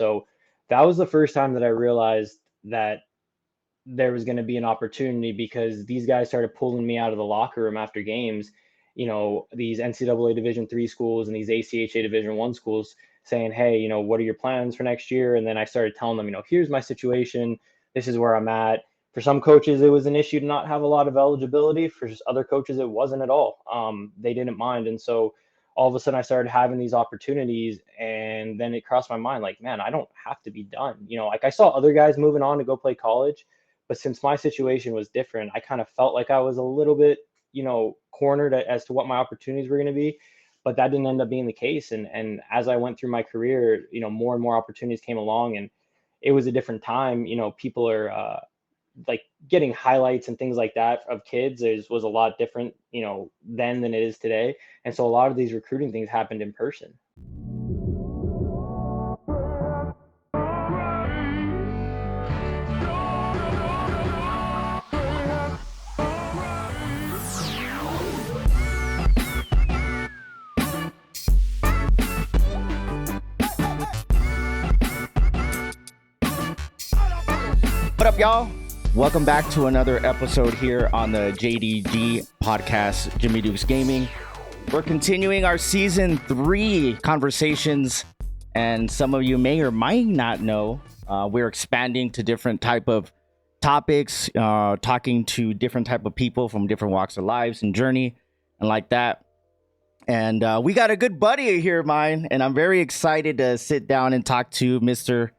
So that was the first time that I realized that there was going to be an opportunity because these guys started pulling me out of the locker room after games. These NCAA Division III schools and these ACHA Division I schools saying, "Hey, what are your plans for next year?" And then I started telling them, here's my situation. This is where I'm at. For some coaches, it was an issue to not have a lot of eligibility. For other coaches, it wasn't at all. They didn't mind, and so all of a sudden I started having these opportunities, and then it crossed my mind, like, man, I don't have to be done. Like I saw other guys moving on to go play college, but since my situation was different, I kind of felt like I was a little bit, cornered as to what my opportunities were going to be. But that didn't end up being the case. And as I went through my career, more and more opportunities came along, and it was a different time. People are like getting highlights and things like that of kids was a lot different, then than it is today. And so a lot of these recruiting things happened in person. What up, y'all? Welcome back to another episode here on the JDG podcast, Jimmy Dukes Gaming. We're continuing our season 3 conversations, and some of you may or might not know, we're expanding to different type of topics, talking to different type of people from different walks of lives and journey and like that. And we got a good buddy here of mine, and I'm very excited to sit down and talk to Mr.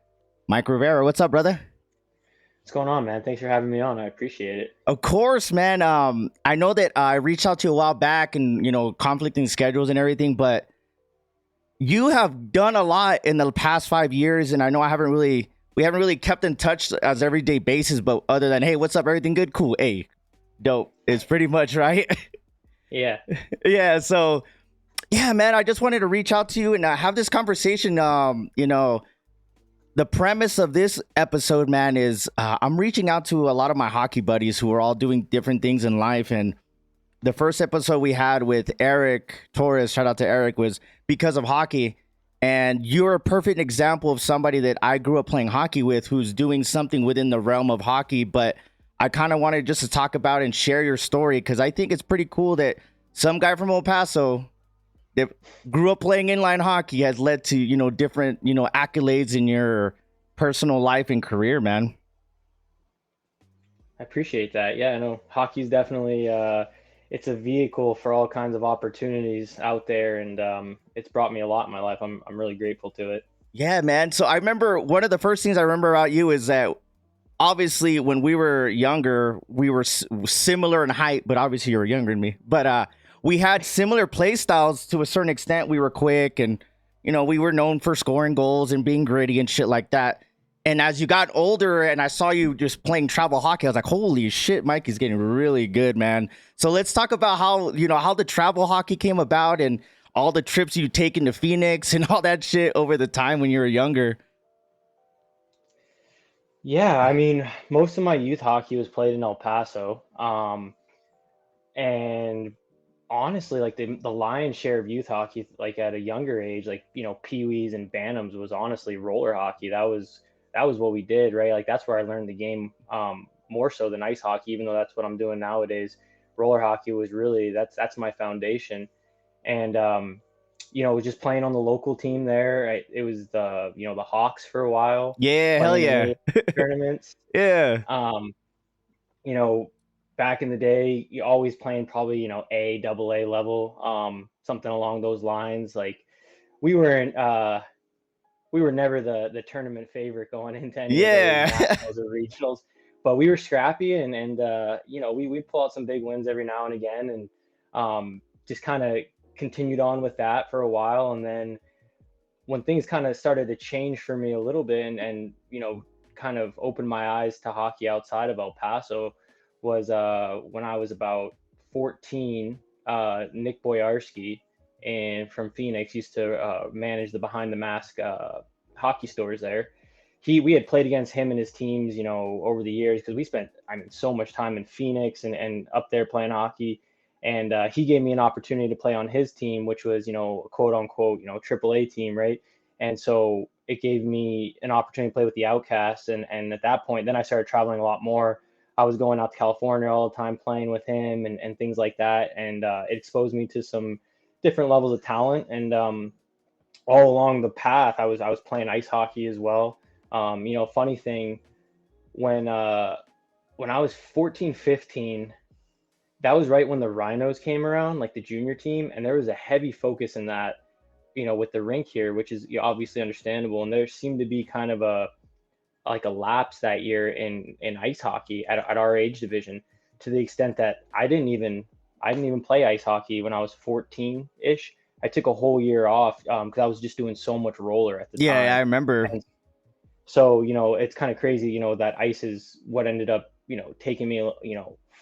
Mike Rivera. What's up, brother? What's going on, man? Thanks for having me on. I appreciate it. Of course, man. I know that I reached out to you a while back and, conflicting schedules and everything, but you have done a lot in the past 5 years. And I know we haven't really kept in touch as everyday basis, but other than, hey, what's up? Everything good? Cool. Hey, dope. It's pretty much right. Yeah. Yeah. So yeah, man, I just wanted to reach out to you and have this conversation. The premise of this episode, man, is I'm reaching out to a lot of my hockey buddies who are all doing different things in life. And the first episode we had with Eric Torres, shout out to Eric, was because of hockey. And you're a perfect example of somebody that I grew up playing hockey with who's doing something within the realm of hockey. But I kind of wanted just to talk about and share your story because I think it's pretty cool that some guy from El Paso that grew up playing inline hockey has led to, different, accolades in your personal life and career, man. I appreciate that. Yeah, I know hockey's definitely it's a vehicle for all kinds of opportunities out there, and it's brought me a lot in my life. I'm really grateful to it. Yeah, man. So I remember one of the first things I remember about you is that obviously when we were younger, we were similar in height, but obviously you were younger than me. But we had similar play styles to a certain extent. We were quick and, we were known for scoring goals and being gritty and shit like that. And as you got older and I saw you just playing travel hockey, I was like, holy shit, Mike is getting really good, man. So let's talk about how the travel hockey came about and all the trips you've taken to Phoenix and all that shit over the time when you were younger. Yeah, I mean, most of my youth hockey was played in El Paso. And honestly, like the lion's share of youth hockey, like at a younger age, like peewees and bantams, was honestly roller hockey. That was what we did, right? Like that's where I learned the game, more so than ice hockey, even though that's what I'm doing nowadays. Roller hockey was really that's my foundation. And just playing on the local team there. It was the Hawks for a while, Yeah, hell playing in yeah. the tournaments. Yeah. Um, you know, Back in the day, you always playing probably, A, double A level, something along those lines. Like we were in, we were never the tournament favorite going into any of those Yeah. nationals or regionals, but we were scrappy and we pull out some big wins every now and again, and just kind of continued on with that for a while. And then when things kind of started to change for me a little bit and kind of opened my eyes to hockey outside of El Paso was when I was about 14. Nick Boyarski and from Phoenix used to manage the behind the mask hockey stores there. We had played against him and his teams, over the years because we spent so much time in Phoenix and up there playing hockey. And he gave me an opportunity to play on his team, which was, quote unquote, AAA team, right? And so it gave me an opportunity to play with the Outcasts, and at that point, then I started traveling a lot more. I was going out to California all the time, playing with him and things like that, and it exposed me to some different levels of talent. And all along the path, I was playing ice hockey as well. Funny thing, when when I was 14, 15, that was right when the Rhinos came around, like the junior team, and there was a heavy focus in that, with the rink here, which is obviously understandable. And there seemed to be kind of a lapse that year in ice hockey at our age division, to the extent that I didn't even play ice hockey when I was 14 ish. I took a whole year off because I was just doing so much roller at the Yeah, I time. remember. And so, it's kind of crazy, that ice is what ended up, taking me,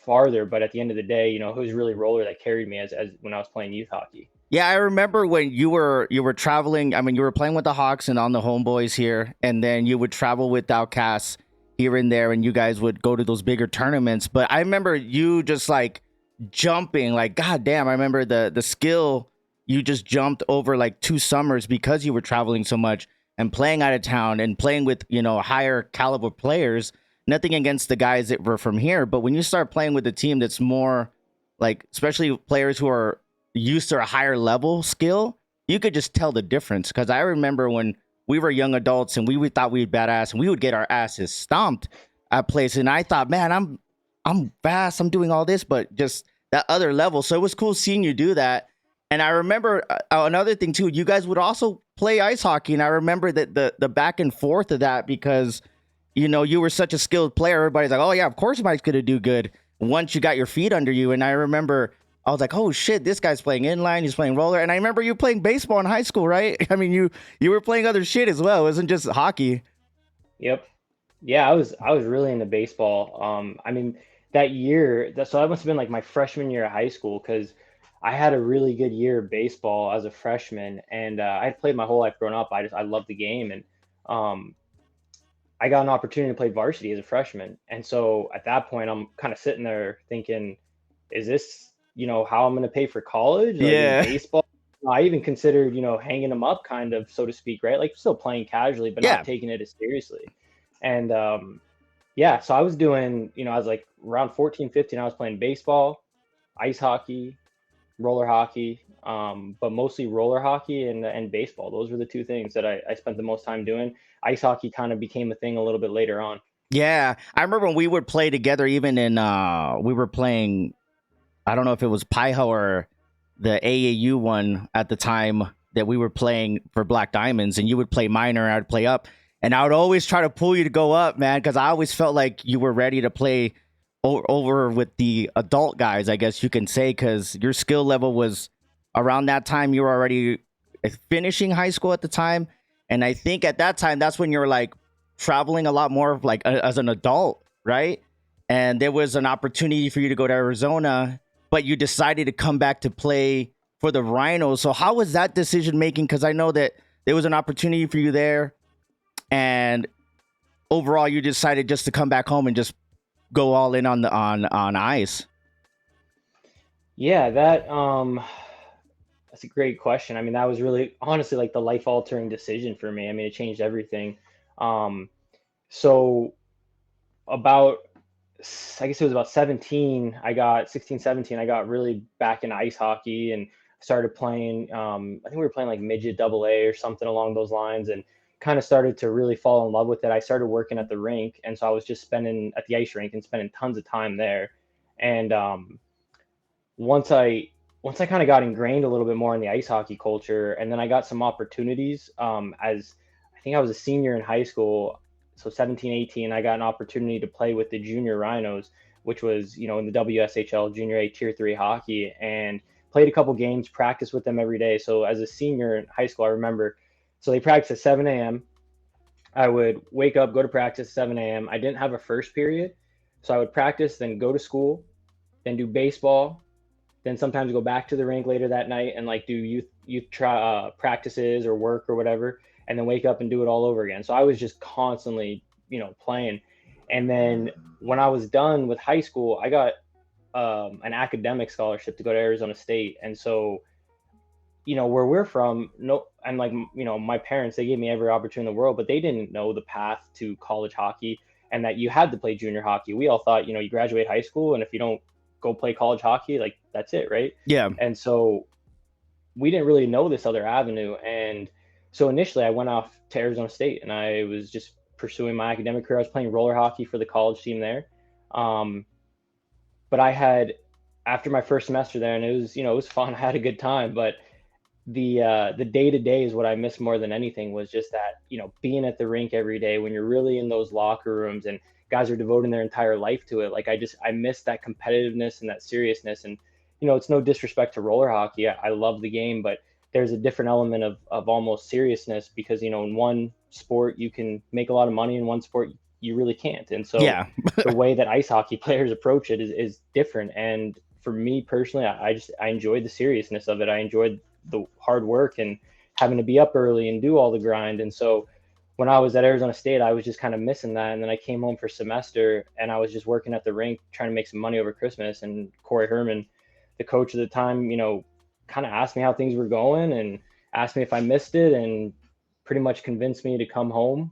farther. But at the end of the day, it was really roller that carried me as when I was playing youth hockey. Yeah, I remember when you were traveling. I mean, you were playing with the Hawks and on the Homeboys here, and then you would travel with Outcasts here and there, and you guys would go to those bigger tournaments. But I remember you just like jumping, like god damn. I remember the skill you just jumped over like 2 summers because you were traveling so much and playing out of town and playing with higher caliber players. Nothing against the guys that were from here, but when you start playing with a team that's more like, especially players who are used to a higher level skill, you could just tell the difference. Because I remember when we were young adults and we would thought we were badass and we would get our asses stomped at places, and I thought, man, I'm fast, I'm doing all this, but just that other level. So it was cool seeing you do that. And I remember another thing too. You guys would also play ice hockey, and I remember that the back and forth of that, because you were such a skilled player. Everybody's like, oh yeah, of course Mike's gonna do good once you got your feet under you. And I remember I was like, oh shit, this guy's playing inline, he's playing roller. And I remember you playing baseball in high school, right? I mean, you were playing other shit as well. It wasn't just hockey. Yep. Yeah, I was really into baseball. I mean, that year, so that must have been like my freshman year of high school, because I had a really good year of baseball as a freshman, and I had played my whole life growing up. I loved the game, and um, I got an opportunity to play varsity as a freshman. And so at that point, I'm kind of sitting there thinking, is this, how I'm going to pay for college? Like, is Yeah. baseball? I even considered, hanging them up, kind of, so to speak, right? Like, still playing casually, but not Yeah. taking it as seriously. And yeah, so I was doing, I was like around 14, 15, I was playing baseball, ice hockey, roller hockey, but mostly roller hockey and baseball. Those were the two things that I spent the most time doing. Ice hockey kind of became a thing a little bit later on. Yeah. I remember when we would play together, even in we were playing, I don't know if it was Paiho or the AAU one at the time, that we were playing for Black Diamonds, and you would play minor and I'd play up. And I would always try to pull you to go up, man, because I always felt like you were ready to play over with the adult guys, I guess you can say, because your skill level was around that time. You were already finishing high school at the time. And I think at that time, that's when you were like traveling a lot more, like as an adult, right? And there was an opportunity for you to go to Arizona, but you decided to come back to play for the Rhinos. So how was that decision making? Because I know that there was an opportunity for you there, and overall you decided just to come back home and just go all in on the on ice. Yeah, that's a great question. I mean, that was really honestly like the life altering decision for me. I mean, it changed everything. Um, so about I guess it was about 17, I got 16, 17, I got really back into ice hockey and started playing. I think we were playing like midget double A or something along those lines, and kind of started to really fall in love with it. I started working at the rink, and so I was just spending at the ice rink and spending tons of time there. And once I once I kind of got ingrained a little bit more in the ice hockey culture, and then I got some opportunities as I think I was a senior in high school, so 17, 18, I got an opportunity to play with the junior Rhinos, which was, in the WSHL Junior A Tier 3 hockey, and played a couple games, practiced with them every day. So as a senior in high school, I remember, so they practiced at 7 a.m. I would wake up, go to practice at 7 a.m. I didn't have a first period, so I would practice, then go to school, then do baseball, then sometimes go back to the rink later that night and like do practices or work or whatever, and then wake up and do it all over again. So I was just constantly, playing. And then when I was done with high school, I got an academic scholarship to go to Arizona State, and so where we're from, no, and like, my parents, they gave me every opportunity in the world, but they didn't know the path to college hockey and that you had to play junior hockey. We all thought, you graduate high school, and if you don't go play college hockey, like that's it, right? Yeah. And so we didn't really know this other avenue. And so initially I went off to Arizona State and I was just pursuing my academic career. I was playing roller hockey for the college team there. Um, but I had, after my first semester there, and it was fun. I had a good time, but the day to day is what I miss more than anything, was just that, being at the rink every day when you're really in those locker rooms and guys are devoting their entire life to it. Like I miss that competitiveness and that seriousness. And it's no disrespect to roller hockey. I love the game, but there's a different element of almost seriousness, because in one sport you can make a lot of money, in one sport you really can't. And so Yeah. the way that ice hockey players approach it is different. And for me personally, I enjoyed the seriousness of it. I enjoyed the hard work and having to be up early and do all the grind. And so when I was at Arizona State, I was just kind of missing that. And then I came home for semester and I was just working at the rink trying to make some money over Christmas. And Corey Herman, the coach at the time, kind of asked me how things were going and asked me if I missed it, and pretty much convinced me to come home.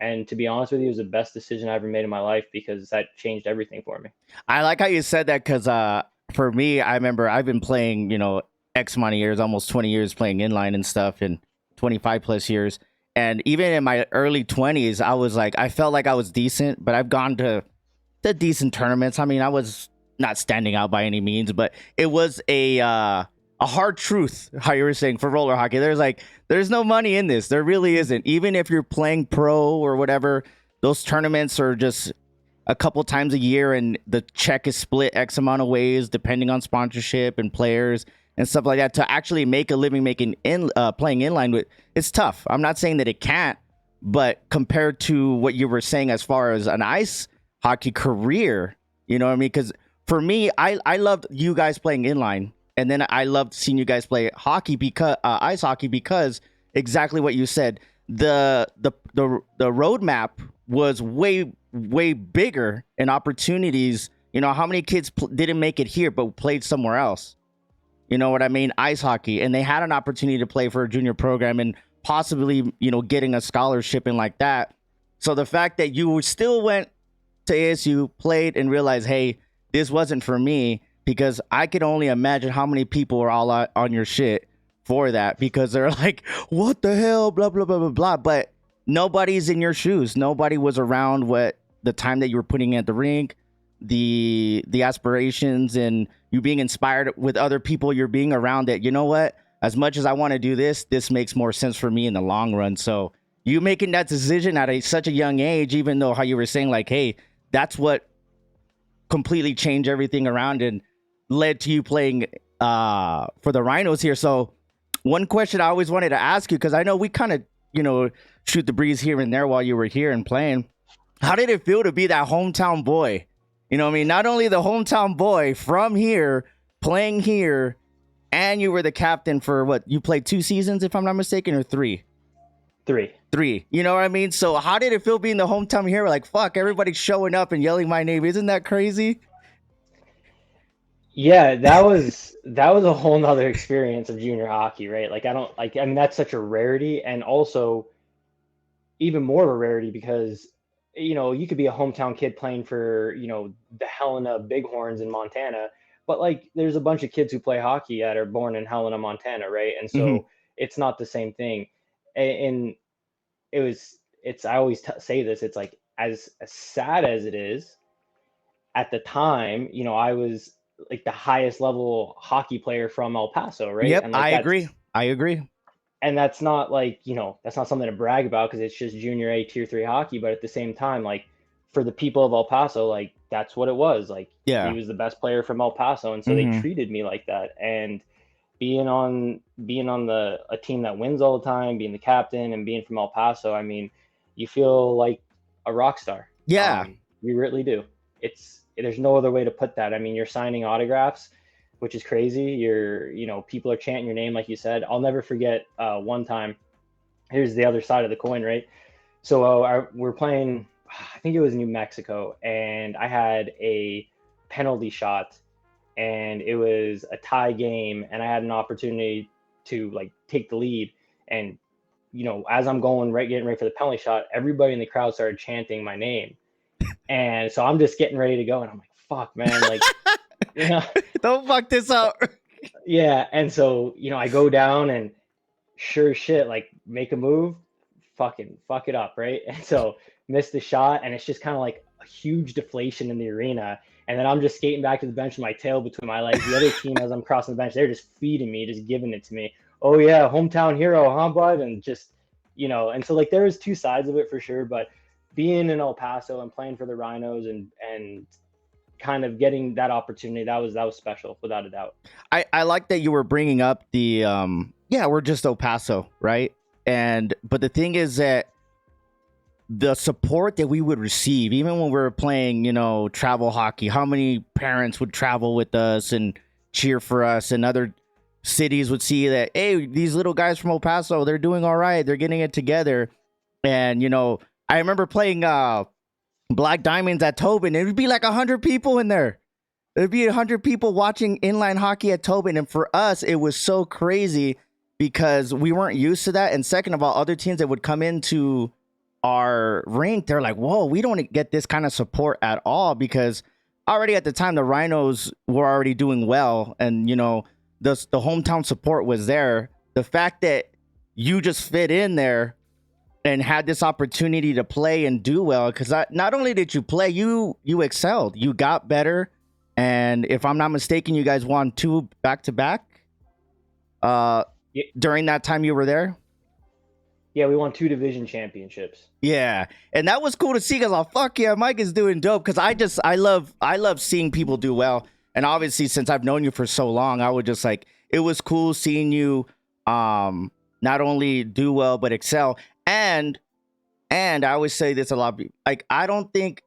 And to be honest with you, it was the best decision I ever made in my life, because that changed everything for me. I like how you said that because for me, I remember I've been playing, X amount of years, almost 20 years playing inline and stuff, and 25 plus years. And even in my early 20s, I was like, I felt like I was decent, but I've gone to the decent tournaments. I mean, I was not standing out by any means, but it was a hard truth, how you were saying, for roller hockey. There's no money in this. There really isn't. Even if you're playing pro or whatever, those tournaments are just a couple times a year, and the check is split X amount of ways depending on sponsorship and players and stuff like that. To actually make a living playing inline with, it's tough. I'm not saying that it can't, but compared to what you were saying as far as an ice hockey career, you know what I mean? Because for me, I loved you guys playing inline, and then I loved seeing you guys play hockey, because ice hockey, because exactly what you said. The roadmap was way bigger in opportunities. How many kids didn't make it here but played somewhere else? You know what I mean? Ice hockey, and they had an opportunity to play for a junior program and possibly, getting a scholarship and like that. So the fact that you still went to ASU, played, and realized, hey, this wasn't for me, because I could only imagine how many people are all on your shit for that, because they're like, what the hell, blah, blah, blah, blah, blah. But nobody's in your shoes. Nobody was around what the time that you were putting at the rink, the aspirations, and you being inspired with other people you're being around, that, you know what, as much as I want to do this makes more sense for me in the long run. So you making that decision at such a young age, even though how you were saying like, hey, that's what completely changed everything around and led to you playing for the Rhinos here. So one question I always wanted to ask you, because I know we kind of, shoot the breeze here and there while you were here and playing. How did it feel to be that hometown boy? You know what I mean? Not only the hometown boy from here, playing here, and you were the captain for what? You played 2 seasons, if I'm not mistaken, or 3? Three. You know what I mean? So how did it feel being the hometown hero? Like, fuck, everybody's showing up and yelling my name. Isn't that crazy? Yeah, that was a whole nother experience of junior hockey, right? Like I mean, that's such a rarity, and also even more of a rarity because you could be a hometown kid playing for the Helena Bighorns in Montana, but like there's a bunch of kids who play hockey that are born in Helena, Montana, right? And Mm-hmm. so it's not the same thing. And it's I always say this, it's like as sad as it is, at the time, I was like the highest level hockey player from El Paso, right? Yep, And I like agree. I agree. that's not like, that's not something to brag about because it's just junior A tier 3 hockey, but at the same time, like for the people of El Paso, like that's what it was. Like he Yeah. was the best player from El Paso, and so they Mm-hmm. treated me like that. And being on the a team that wins all the time, being the captain and being from El Paso, I mean, you feel like a rock star. Yeah. You really do. There's no other way to put that. I mean, you're signing autographs, which is crazy. People are chanting your name, like you said. I'll never forget one time. Here's the other side of the coin, right? So we're playing, I think it was New Mexico, and I had a penalty shot and it was a tie game, and I had an opportunity to like take the lead. And as I'm going getting ready for the penalty shot, everybody in the crowd started chanting my name, and so I'm just getting ready to go, and I'm like, "Fuck, man!" Like, you know, Don't fuck this up. yeah. And so I go down, and sure shit, like make a move, fucking fuck it up, right? And so miss the shot, and it's just kind of like a huge deflation in the arena. And then I'm just skating back to the bench with my tail between my legs. The other team, as I'm crossing the bench, they're just feeding me, just giving it to me. Oh yeah, hometown hero, huh, bud? And just and so like there was two sides of it for sure. But being in El Paso and playing for the Rhinos and kind of getting that opportunity, that was special without a doubt. I like that you were bringing up the yeah, we're just El Paso, right? But the thing is that the support that we would receive, even when we were playing, travel hockey, how many parents would travel with us and cheer for us, and other cities would see that, hey, these little guys from El Paso, they're doing all right, they're getting it together. And I remember playing Black Diamonds at Tobin. It would be like 100 people in there. There'd be 100 people watching inline hockey at Tobin, and for us, it was so crazy because we weren't used to that. And second of all, other teams that would come into our rink, they're like, whoa, we don't get this kind of support at all, because already at the time the Rhinos were already doing well, and the hometown support was there. The fact that you just fit in there and had this opportunity to play and do well, because not only did you play, you excelled, you got better. And if I'm not mistaken, you guys won 2 back-to-back during that time you were there. Yeah, we won 2 division championships. Yeah, and that was cool to see, because fuck yeah, Mike is doing dope. Because I love seeing people do well, and obviously since I've known you for so long, I would just like, it was cool seeing you not only do well but excel. And I always say this a lot, like, I don't think,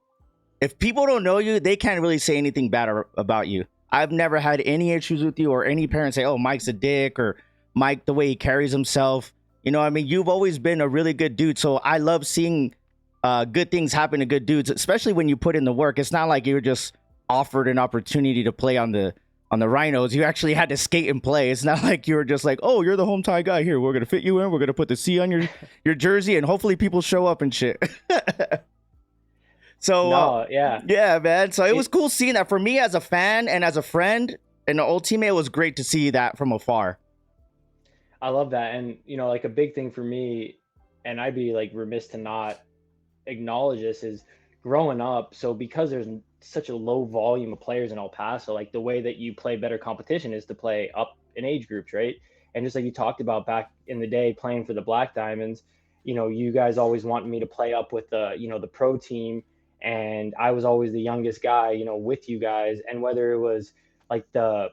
if people don't know you, they can't really say anything bad about you. I've never had any issues with you, or any parent say, oh, Mike's a dick, or Mike, the way he carries himself. I mean, you've always been a really good dude. So I love seeing good things happen to good dudes, especially when you put in the work. It's not like you were just offered an opportunity to play on the Rhinos. You actually had to skate and play. It's not like you were just like, oh, you're the home tie guy here, we're going to fit you in, we're going to put the C on your jersey, and hopefully people show up and shit. So no, yeah, man. So it was cool seeing that. For me as a fan and as a friend and an old teammate, it was great to see that from afar. I love that. And like a big thing for me, and I'd be like remiss to not acknowledge this, is growing up. So because there's such a low volume of players in El Paso, like the way that you play better competition is to play up in age groups, right? And just like you talked about back in the day playing for the Black Diamonds, you guys always wanted me to play up with the pro team, and I was always the youngest guy, with you guys. And whether it was like the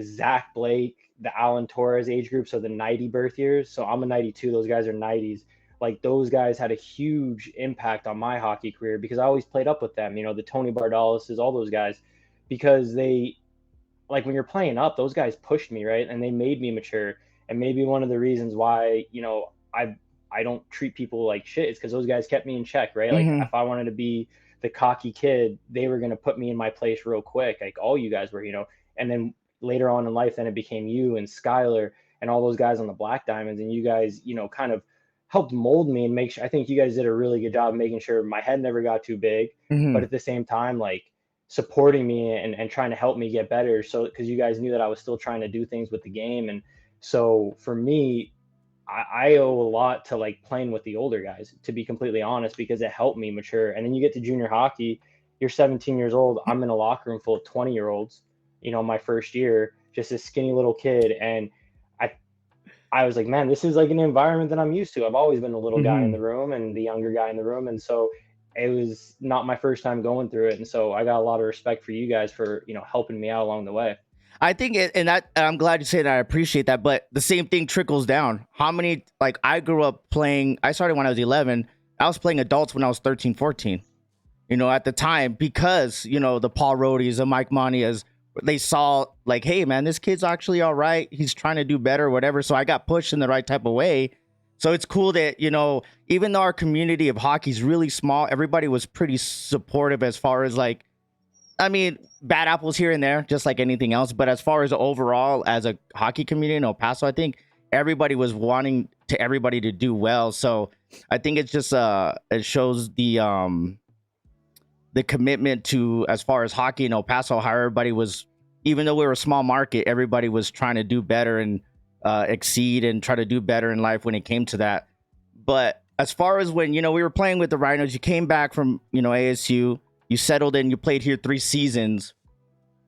Zach Blake, the Alan Torres age group, so the 90 birth years. So I'm a 92, those guys are 90s. Like those guys had a huge impact on my hockey career, because I always played up with them, the Tony Bardalis, all those guys, because they, like, when you're playing up, those guys pushed me, right? And they made me mature. And maybe one of the reasons why, I don't treat people like shit is because those guys kept me in check, right? Like if I wanted to be the cocky kid, they were going to put me in my place real quick. Like all you guys were, and then later on in life, then it became you and Skylar and all those guys on the Black Diamonds. And you guys, kind of helped mold me and make sure, I think you guys did a really good job making sure my head never got too big, but at the same time, like supporting me and trying to help me get better. So, cause you guys knew that I was still trying to do things with the game. And so for me, I owe a lot to like playing with the older guys, to be completely honest, because it helped me mature. And then you get to junior hockey, you're 17 years old. I'm in a locker room full of 20-year-olds, my first year, just a skinny little kid. And I was like, man, this is like an environment that I'm used to. I've always been the little guy in the room and the younger guy in the room. And so it was not my first time going through it. And so I got a lot of respect for you guys for, helping me out along the way. I think and I'm glad you said that. I appreciate that. But the same thing trickles down. How many, like, I grew up playing, I started when I was 11. I was playing adults when I was 13, 14, at the time, because, the Paul Rohdes, the Mike Manias, they saw like, hey man, this kid's actually all right. He's trying to do better or whatever. So I got pushed in the right type of way. So it's cool that, even though our community of hockey is really small, everybody was pretty supportive as far as like, I mean, bad apples here and there, just like anything else. But as far as overall, as a hockey community in El Paso, I think everybody was wanting to everybody to do well. So I think it's just it shows the commitment to, as far as hockey in El Paso, how everybody was, even though we were a small market, everybody was trying to do better and exceed and try to do better in life when it came to that. But as far as when, we were playing with the Rhinos, you came back from, ASU, you settled in, you played here 3 seasons.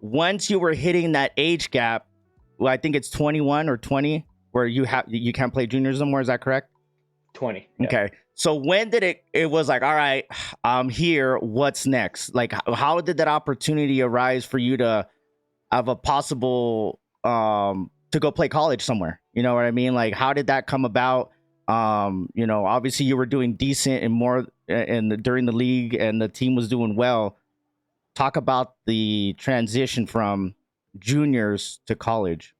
Once you were hitting that age gap, well, I think it's 21 or 20, where you can't play juniors anymore. Is that correct? 20. Yeah. Okay. So when did it was like, all right, I'm here. What's next? Like, how did that opportunity arise for you to have a possible to go play college somewhere? You know what I mean? Like, how did that come about? Obviously you were doing decent and more during the league, and the team was doing well. Talk about the transition from juniors to college.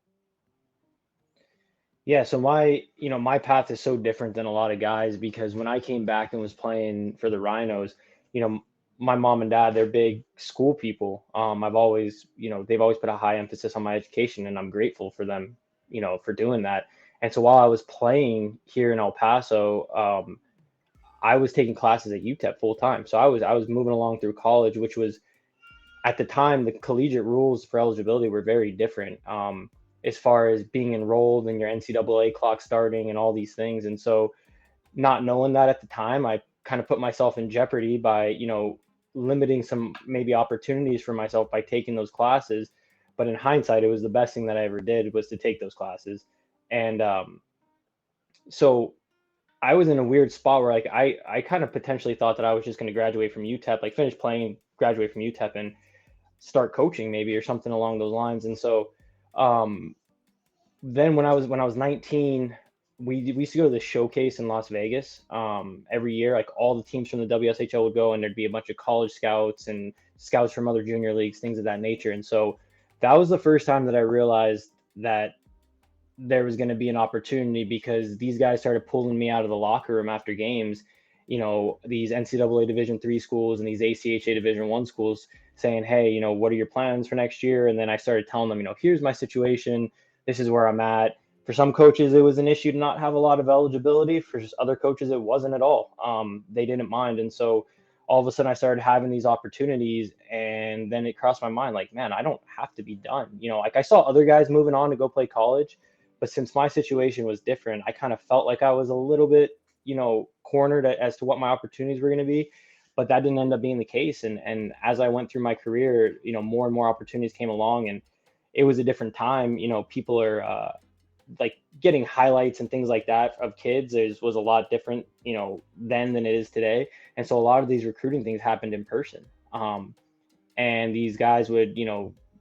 Yeah, so my path is so different than a lot of guys because when I came back and was playing for the Rhinos, you know, my mom and dad, they're big school people. I've always, they've always put a high emphasis on my education, and I'm grateful for them, for doing that. And so while I was playing here in El Paso, I was taking classes at UTEP full time. So I was moving along through college, which was at the time the collegiate rules for eligibility were very different. As far as being enrolled and your NCAA clock starting and all these things. And so not knowing that at the time, I kind of put myself in jeopardy by, limiting some maybe opportunities for myself by taking those classes. But in hindsight, it was the best thing that I ever did was to take those classes. And so I was in a weird spot where like I kind of potentially thought that I was just going to graduate from UTEP, like finish playing, graduate from UTEP and start coaching maybe or something along those lines. And so um, then when I was 19, we used to go to the showcase in Las Vegas every year. Like all the teams from the WSHL would go, and there'd be a bunch of college scouts and scouts from other junior leagues, things of that nature. And so that was the first time that I realized that there was going to be an opportunity because these guys started pulling me out of the locker room after games. These NCAA Division 3 schools and these ACHA Division 1 schools saying, "Hey, what are your plans for next year?" And then I started telling them, here's my situation. This is where I'm at. For some coaches, it was an issue to not have a lot of eligibility. For other coaches, it wasn't at all. They didn't mind. And so all of a sudden I started having these opportunities, and then it crossed my mind, like, man, I don't have to be done. Like I saw other guys moving on to go play college, but since my situation was different, I kind of felt like I was a little bit, cornered as to what my opportunities were going to be. But that didn't end up being the case. And as I went through my career, more and more opportunities came along, and it was a different time. People are like getting highlights and things like that of kids was a lot different, then than it is today. And so a lot of these recruiting things happened in person. And these guys would, give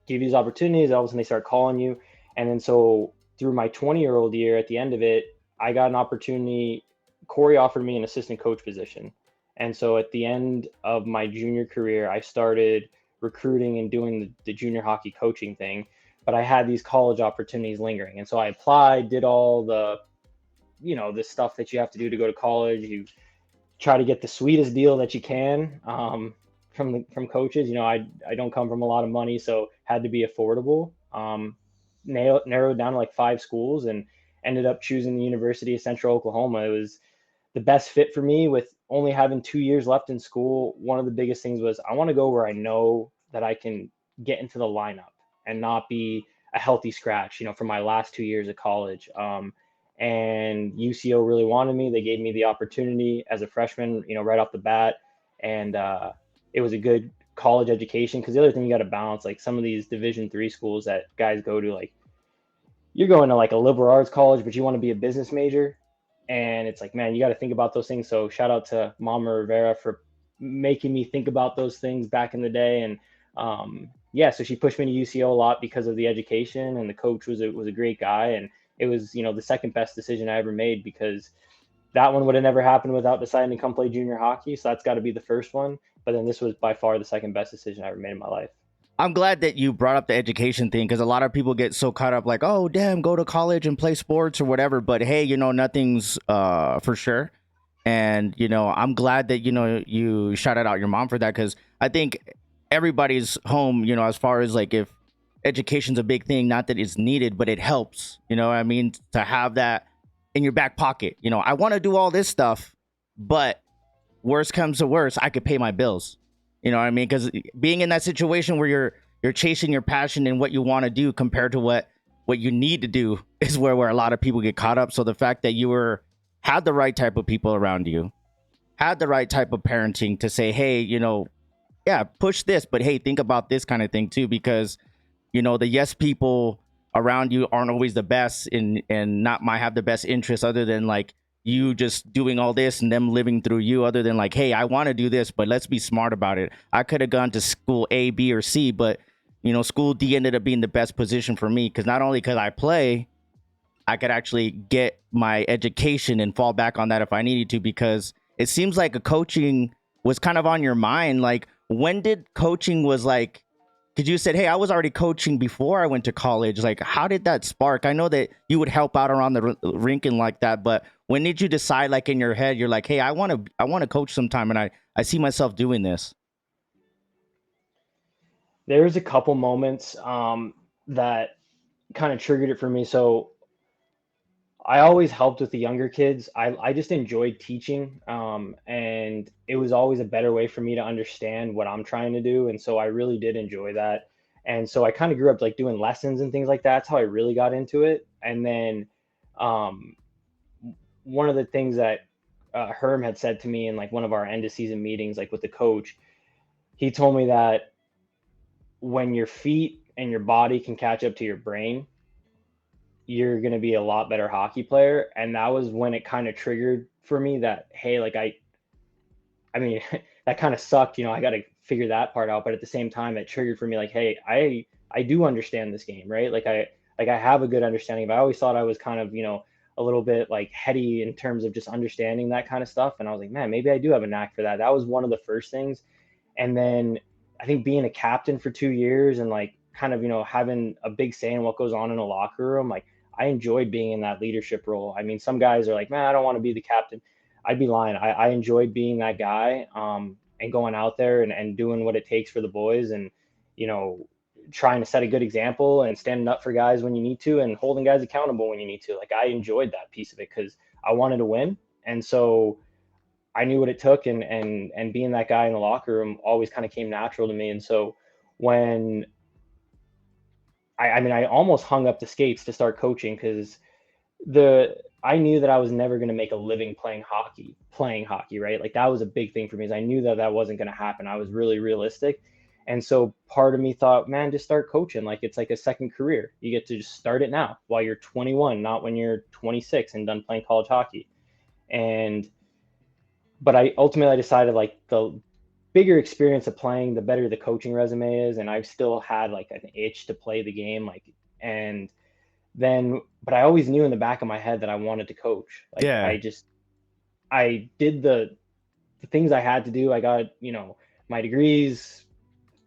you these opportunities. All of a sudden they start calling you. And then so through my 20-year-old year, at the end of it, I got an opportunity. Corey offered me an assistant coach position. And so at the end of my junior career, I started recruiting and doing the junior hockey coaching thing. But I had these college opportunities lingering. And so I applied, did all the, the stuff that you have to do to go to college. You try to get the sweetest deal that you can from coaches. I don't come from a lot of money, so had to be affordable. Narrowed down to like 5 schools and ended up choosing the University of Central Oklahoma. It was the best fit for me with only having 2 years left in school. One of the biggest things was I want to go where I know that I can get into the lineup and not be a healthy scratch, for my last 2 years of college. And UCO really wanted me. They gave me the opportunity as a freshman, right off the bat. And it was a good college education, because the other thing you got to balance, like some of these Division 3 schools that guys go to, like you're going to like a liberal arts college, but you want to be a business major. And it's like, man, you got to think about those things. So shout out to Mama Rivera for making me think about those things back in the day. And yeah, so she pushed me to UCO a lot because of the education, and the coach was a great guy. And it was, the second best decision I ever made, because that one would have never happened without deciding to come play junior hockey. So that's got to be the first one. But then this was by far the second best decision I ever made in my life. I'm glad that you brought up the education thing, because a lot of people get so caught up like, oh, damn, go to college and play sports or whatever. But hey, nothing's for sure. And, I'm glad that, you shouted out your mom for that, because I think everybody's home, you know, as far as like if education's a big thing, not that it's needed, but it helps, you know what I mean, to have that in your back pocket. You know, I want to do all this stuff, but worst comes to worst, I could pay my bills. You know what I mean? Because being in that situation where you're chasing your passion and what you want to do compared to what you need to do is where a lot of people get caught up. So the fact that you were had the right type of people around you, had the right type of parenting to say, hey, you know, yeah, push this, but hey, think about this kind of thing too, because you know the yes people around you aren't always the best and not might have the best interest other than like you just doing all this and them living through you, other than like, hey, I want to do this, but let's be smart about it. I could have gone to school A, B, or C, but you know, school D ended up being the best position for me because not only could I play, I could actually get my education and fall back on that if I needed to, because it seems like a coaching was kind of on your mind. Like, when did coaching was like, because you said, hey, I was already coaching before I went to college. Like, how did that spark? I know that you would help out around the rink and like that, but when did you decide, like in your head, you're like, hey, I want to coach sometime and I see myself doing this? There was a couple moments that kind of triggered it for me. So I always helped with the younger kids. I just enjoyed teaching, and it was always a better way for me to understand what I'm trying to do. And so I really did enjoy that. And so I kind of grew up like doing lessons and things like that. That's how I really got into it. And then um, one of the things that Herm had said to me in like one of our end of season meetings, like with the coach, he told me that when your feet and your body can catch up to your brain, you're going to be a lot better hockey player. And that was when it kind of triggered for me that, hey, like I mean, that kind of sucked, you know, I got to figure that part out. But at the same time, it triggered for me like, hey, I do understand this game, right? Like I have a good understanding, but I always thought I was kind of, you know, a little bit like heady in terms of just understanding that kind of stuff. And I was like, man, maybe I do have a knack for that. That was one of the first things. And then I think being a captain for 2 years and like kind of, you know, having a big say in what goes on in a locker room, like I enjoyed being in that leadership role. I mean, some guys are like, man, I don't want to be the captain. I'd be lying. I enjoyed being that guy, and going out there and doing what it takes for the boys and, you know, trying to set a good example and standing up for guys when you need to and holding guys accountable when you need to. Like I enjoyed that piece of it because I wanted to win. And so I knew what it took, and being that guy in the locker room always kind of came natural to me. And so when I mean, I almost hung up the skates to start coaching because the I knew that I was never going to make a living playing hockey, right? Like that was a big thing for me. Is I knew that that wasn't going to happen. I was really realistic. And so part of me thought, man, just start coaching. Like it's like a second career. You get to just start it now while you're 21, not when you're 26 and done playing college hockey. And but I ultimately decided like the bigger experience of playing, the better the coaching resume is. And I've still had like an itch to play the game. And then, but I always knew in the back of my head that I wanted to coach. Like Yeah. I did the things I had to do. I got, you know, my degrees,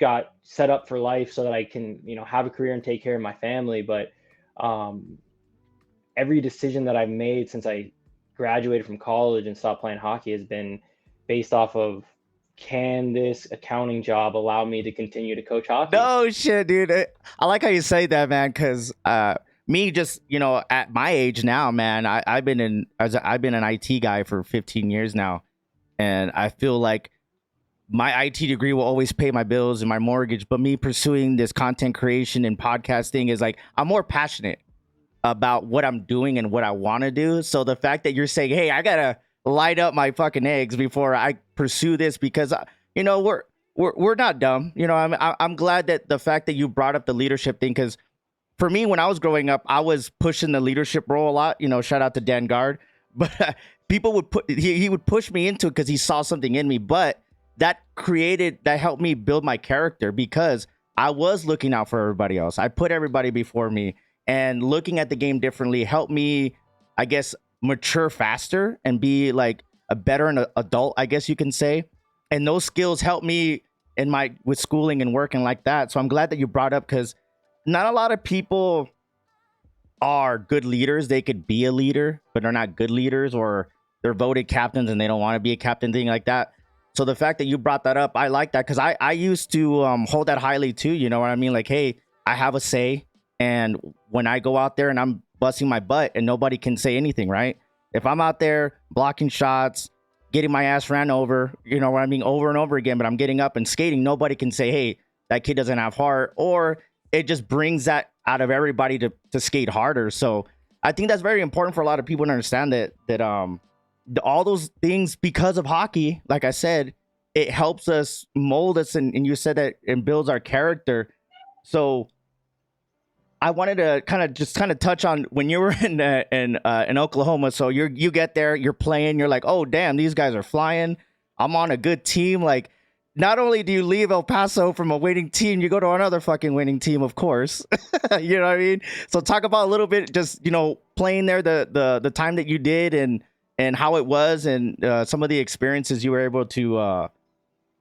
got set up for life so that I can, you know, have a career and take care of my family. But um, every decision that I've made since I graduated from college and stopped playing hockey has been based off of, can this accounting job allow me to continue to coach hockey? No shit, dude. I like how you say that, man. Because me, just you know, at my age now, man, I've been an IT guy for 15 years now, and I feel like my IT degree will always pay my bills and my mortgage. But me pursuing this content creation and podcasting is like I'm more passionate about what I'm doing and what I want to do. So the fact that you're saying, "Hey, I gotta light up my fucking eggs before I pursue this," because you know we're not dumb. You know, I'm glad that the fact that you brought up the leadership thing, because for me when I was growing up, I was pushing the leadership role a lot. You know, shout out to Dan Guard, but people would he would push me into it because he saw something in me. But that helped me build my character because I was looking out for everybody else. I put everybody before me, and looking at the game differently helped me, I guess, mature faster and be like a better adult, I guess you can say. And those skills helped me in my with schooling and working like that. So I'm glad that you brought up, because not a lot of people are good leaders. They could be a leader, but they're not good leaders, or they're voted captains and they don't want to be a captain, thing like that. So the fact that you brought that up, I like that because I used to hold that highly too. You know what I mean? Like, hey, I have a say, and when I go out there and I'm busting my butt and nobody can say anything, right? If I'm out there blocking shots, getting my ass ran over, you know what I mean, over and over again, but I'm getting up and skating, nobody can say, hey, that kid doesn't have heart, or it just brings that out of everybody to skate harder. So I think that's very important for a lot of people to understand that all those things, because of hockey, like I said, it helps us mold us, and you said that it builds our character. So I wanted to kind of touch on when you were in Oklahoma. So you get there, you're playing, you're like, oh damn, these guys are flying. I'm on a good team. Like, not only do you leave El Paso from a winning team, you go to another fucking winning team, of course. You know what I mean? So talk about a little bit, just playing there, the time that you did, and how it was, and some of the experiences you were able to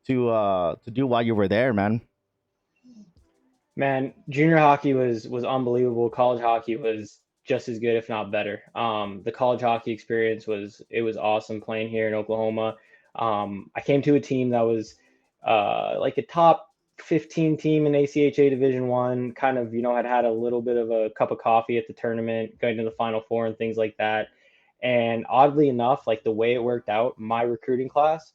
do while you were there, man. Man, junior hockey was unbelievable. College hockey was just as good, if not better. The college hockey experience was awesome playing here in Oklahoma. I came to a team that was like a top 15 team in ACHA Division One. Kind of, had a little bit of a cup of coffee at the tournament, going to the Final Four and things like that. And oddly enough, like the way it worked out, my recruiting class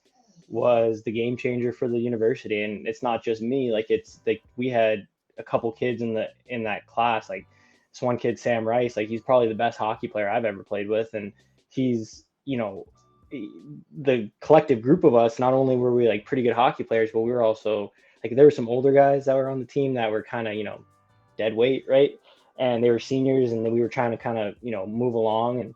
was the game changer for the university. And it's not just me. Like it's like we had a couple kids in that class. Like this one kid, Sam Rice, like he's probably the best hockey player I've ever played with, and he's the collective group of us. Not only were we like pretty good hockey players, but we were also like there were some older guys that were on the team that were kind of dead weight, right? And they were seniors, and then we were trying to kind of move along. And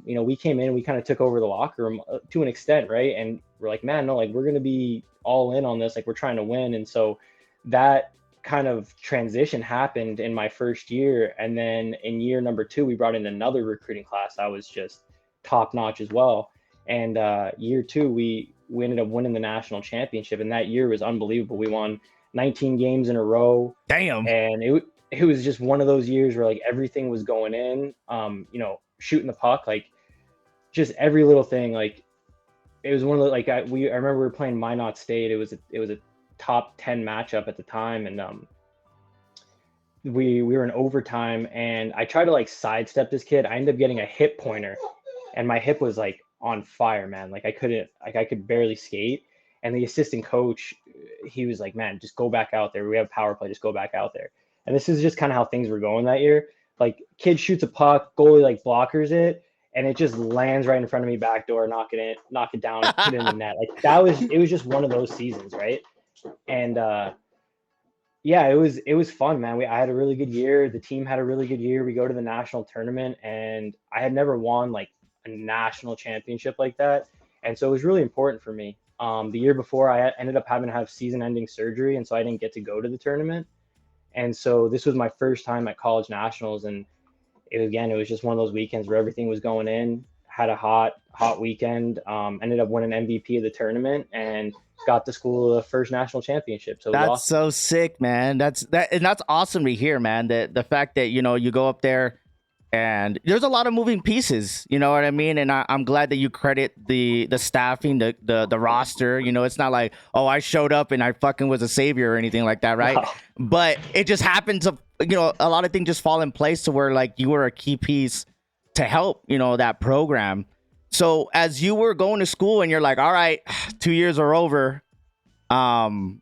we came in and we kind of took over the locker room to an extent, right? And we're like, man, no, like we're gonna be all in on this, like we're trying to win. And so that kind of transition happened in my first year. And then in year number 2, we brought in another recruiting class that was just top notch as well. And year 2, we ended up winning the national championship, and that year was unbelievable. We won 19 games in a row. Damn. And it was just one of those years where like everything was going in, shooting the puck, like just every little thing. Like it was one of the, like I remember we were playing Minot State. It was a top 10 matchup at the time, and we were in overtime, and I tried to like sidestep this kid. I ended up getting a hip pointer, and my hip was like on fire, man. Like I could barely skate. And the assistant coach, he was like, man, just go back out there. We have power play, just go back out there. And this is just kind of how things were going that year. Like kid shoots a puck, goalie like blockers it, and it just lands right in front of me, backdoor, knock it down, put it in the net. Like it was just one of those seasons, right? And yeah, it was fun, man. I had a really good year. The team had a really good year. We go to the national tournament, and I had never won like a national championship like that, and so it was really important for me. The year before, I ended up having to have season-ending surgery, and so I didn't get to go to the tournament. And so this was my first time at college nationals, and it was just one of those weekends where everything was going in. Had a hot weekend. Ended up winning MVP of the tournament, and got the school the first national championship. So it was That's awesome. so sick, man. And that's awesome to hear, man. That the fact that you go up there and there's a lot of moving pieces. You know what I mean? And I'm glad that you credit the staffing, the roster. It's not like, oh, I showed up and I fucking was a savior or anything like that, right? No. But it just happened to a lot of things just fall in place to where like you were a key piece to help that program. So as you were going to school and you're like, all right, 2 years are over. um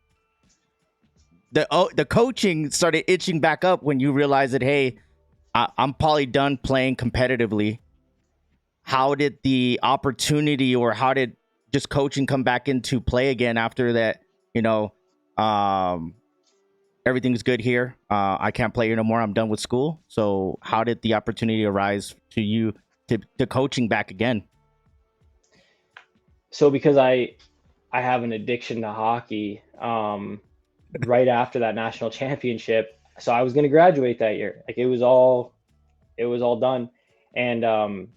the coaching started itching back up when you realized that, hey, I'm probably done playing competitively. How did the opportunity, or how did just coaching come back into play again after that? you know um Everything's good here. I can't play here no more. I'm done with school. So how did the opportunity arise to you to coaching back again? So because I have an addiction to hockey, right after that national championship, so I was going to graduate that year. Like it was all done. And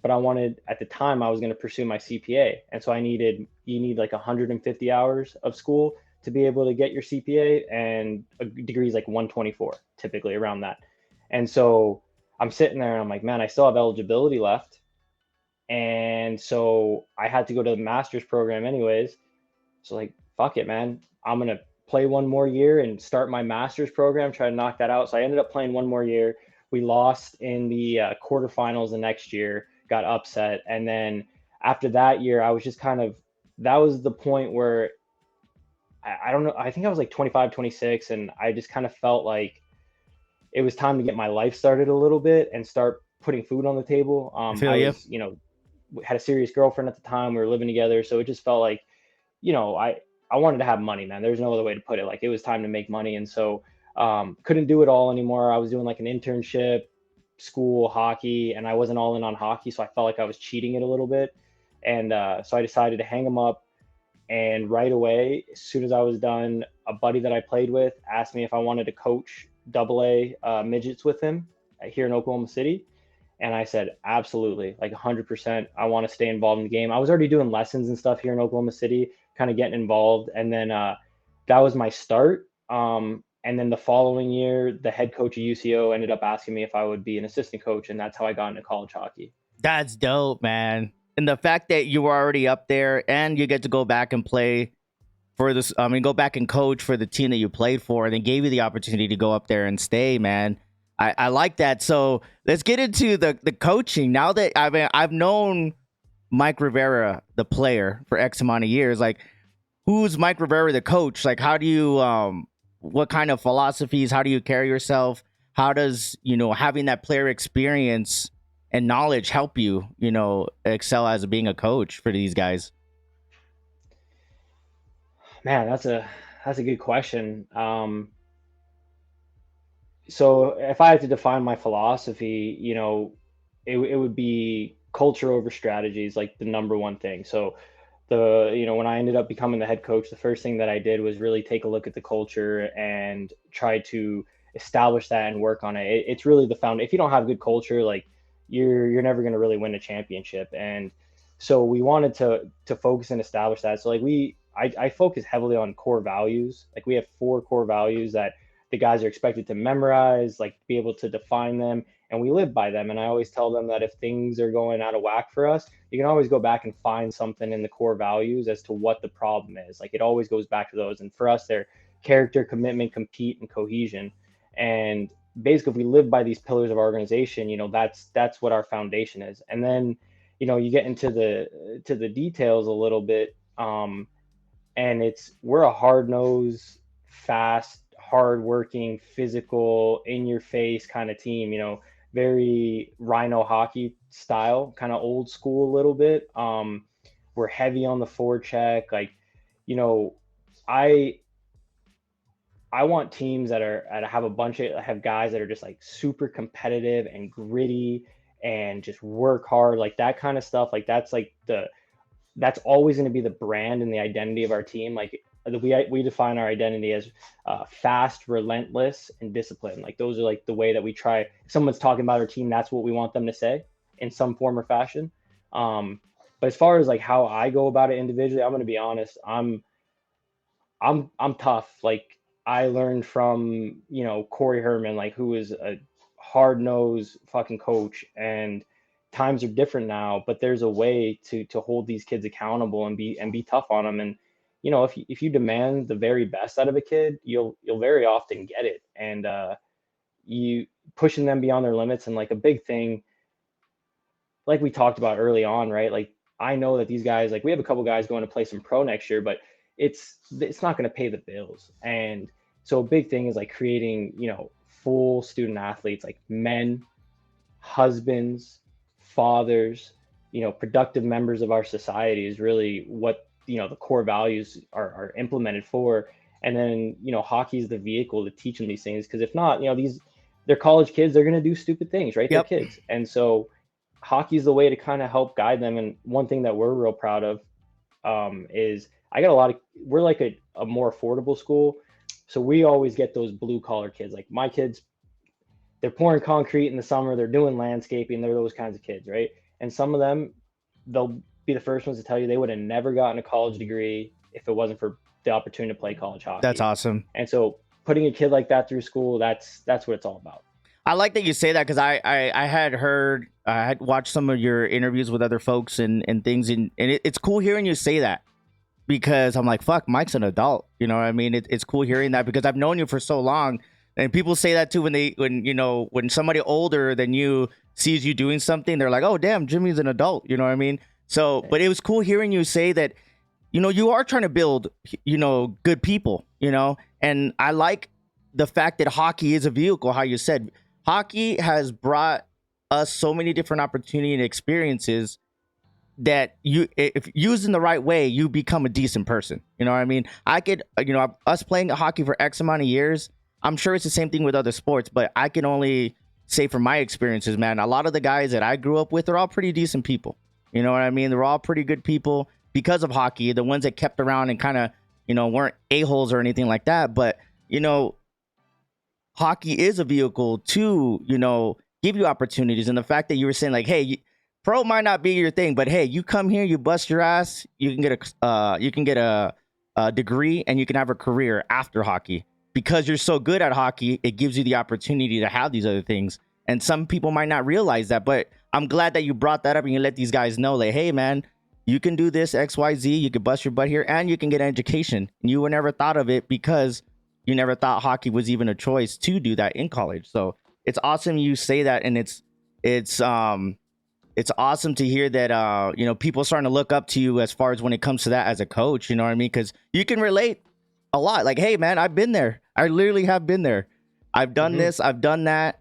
but I wanted, at the time I was going to pursue my CPA, and so you need like 150 hours of school to be able to get your CPA, and a degree is like 124 typically, around that. And so I'm sitting there and I'm like, man, I still have eligibility left, and so I had to go to the master's program anyways. So like, fuck it, man. I'm gonna play one more year and start my master's program, try to knock that out. So I ended up playing one more year. We lost in the quarterfinals the next year, got upset, and then after that year, I was just kind of, that was the point where I don't know. I think I was like 25, 26, and I just kind of felt like it was time to get my life started a little bit and start putting food on the table. I feel I you. was, had a serious girlfriend at the time. We were living together, so it just felt like, I wanted to have money, man. There's no other way to put it. Like it was time to make money, and so couldn't do it all anymore. I was doing like an internship, school, hockey, and I wasn't all in on hockey, so I felt like I was cheating it a little bit. And so I decided to hang them up. And right away, as soon as I was done, a buddy that I played with asked me if I wanted to coach double A midgets with him here in Oklahoma City. And I said, absolutely, like 100%. I want to stay involved in the game. I was already doing lessons and stuff here in Oklahoma City, kind of getting involved. And then that was my start. And then the following year, the head coach of UCO ended up asking me if I would be an assistant coach. And that's how I got into college hockey. That's dope, man. And the fact that you were already up there and you get to go back and play for this, I mean, go back and coach for the team that you played for, and they gave you the opportunity to go up there and stay, man. I like that. So let's get into the coaching. Now that I've known Mike Rivera, the player, for X amount of years, like who's Mike Rivera, the coach? Like, how do you, what kind of philosophies? How do you carry yourself? How does, having that player experience and knowledge help you, excel as being a coach for these guys? Man, that's a good question. So if I had to define my philosophy, it would be culture over strategies, like the number one thing. So when I ended up becoming the head coach, the first thing that I did was really take a look at the culture and try to establish that and work on it. It's really the found. If you don't have good culture, like you're never going to really win a championship. And so we wanted to focus and establish that. So like I focus heavily on core values. Like we have four core values that the guys are expected to memorize, like be able to define them, and we live by them. And I always tell them that if things are going out of whack for us, you can always go back and find something in the core values as to what the problem is. Like it always goes back to those. And for us, they're character, commitment, compete, and cohesion. And basically, if we live by these pillars of our organization, that's what our foundation is. And then, you get into the details a little bit. And we're a hard nosed, fast, hard-working, physical, in-your-face kind of team. Very Rhino hockey style, kind of old school a little bit. We're heavy on the forecheck. Like, you know, I I want teams that have guys that are just like super competitive and gritty and just work hard, like that kind of stuff. Like that's always going to be the brand and the identity of our team. Like we define our identity as fast, relentless, and disciplined. Like those are like the way that we try. If someone's talking about our team, that's what we want them to say in some form or fashion. But as far as like how I go about it individually, I'm going to be honest. I'm tough. Like I learned from Corey Herman, like who is a hard nosed fucking coach, and times are different now. But there's a way to hold these kids accountable and be tough on them. And if you demand the very best out of a kid, you'll very often get it. And you pushing them beyond their limits. And like a big thing, like we talked about early on, right? Like I know that these guys, like we have a couple guys going to play some pro next year, but it's not going to pay the bills. And so a big thing is like creating, full student athletes, like men, husbands, fathers, productive members of our society is really what, the core values are implemented for. And then, hockey is the vehicle to teach them these things. Cause if not, they're college kids, they're going to do stupid things, right? They're Yep. kids. And so hockey is the way to kind of help guide them. And one thing that we're real proud of is we're like a more affordable school. So we always get those blue collar kids. Like my kids, they're pouring concrete in the summer, they're doing landscaping, they're those kinds of kids, right? And some of them, they'll be the first ones to tell you they would have never gotten a college degree if it wasn't for the opportunity to play college That's hockey. awesome. And so putting a kid like that through school, that's what it's all about. I like that you say that because I had heard, I had watched some of your interviews with other folks and things, and it's cool hearing you say that. because I'm like, fuck, Mike's an adult. You know what I mean? It's cool hearing that because I've known you for so long. And people say that too when somebody older than you sees you doing something, they're like, oh, damn, Jimmy's an adult. You know what I mean? So, but it was cool hearing you say that, you are trying to build, good people, and I like the fact that hockey is a vehicle, how you said hockey has brought us so many different opportunity and experiences that if used in the right way, you become a decent person. You know what I mean? I could, us playing hockey for X amount of years, I'm sure it's the same thing with other sports, but I can only say from my experiences, man, a lot of the guys that I grew up with are all pretty decent people. You know what I mean? They're all pretty good people because of hockey. The ones that kept around and kind of, weren't a-holes or anything like that. But, hockey is a vehicle to, give you opportunities. And the fact that you were saying like, hey, pro might not be your thing, but hey, you come here, you bust your ass, you can get a degree and you can have a career after hockey because you're so good at hockey. It gives you the opportunity to have these other things. And some people might not realize that, but I'm glad that you brought that up and you let these guys know, like, hey, man, you can do this X, Y, Z. You can bust your butt here and you can get an education. And you were never thought of it because you never thought hockey was even a choice to do that in college. So it's awesome you say that, and it's awesome to hear that people starting to look up to you as far as when it comes to that as a coach. You know what I mean? Because you can relate a lot. Like, hey, man, I've been there. I literally have been there. I've done this. I've done that.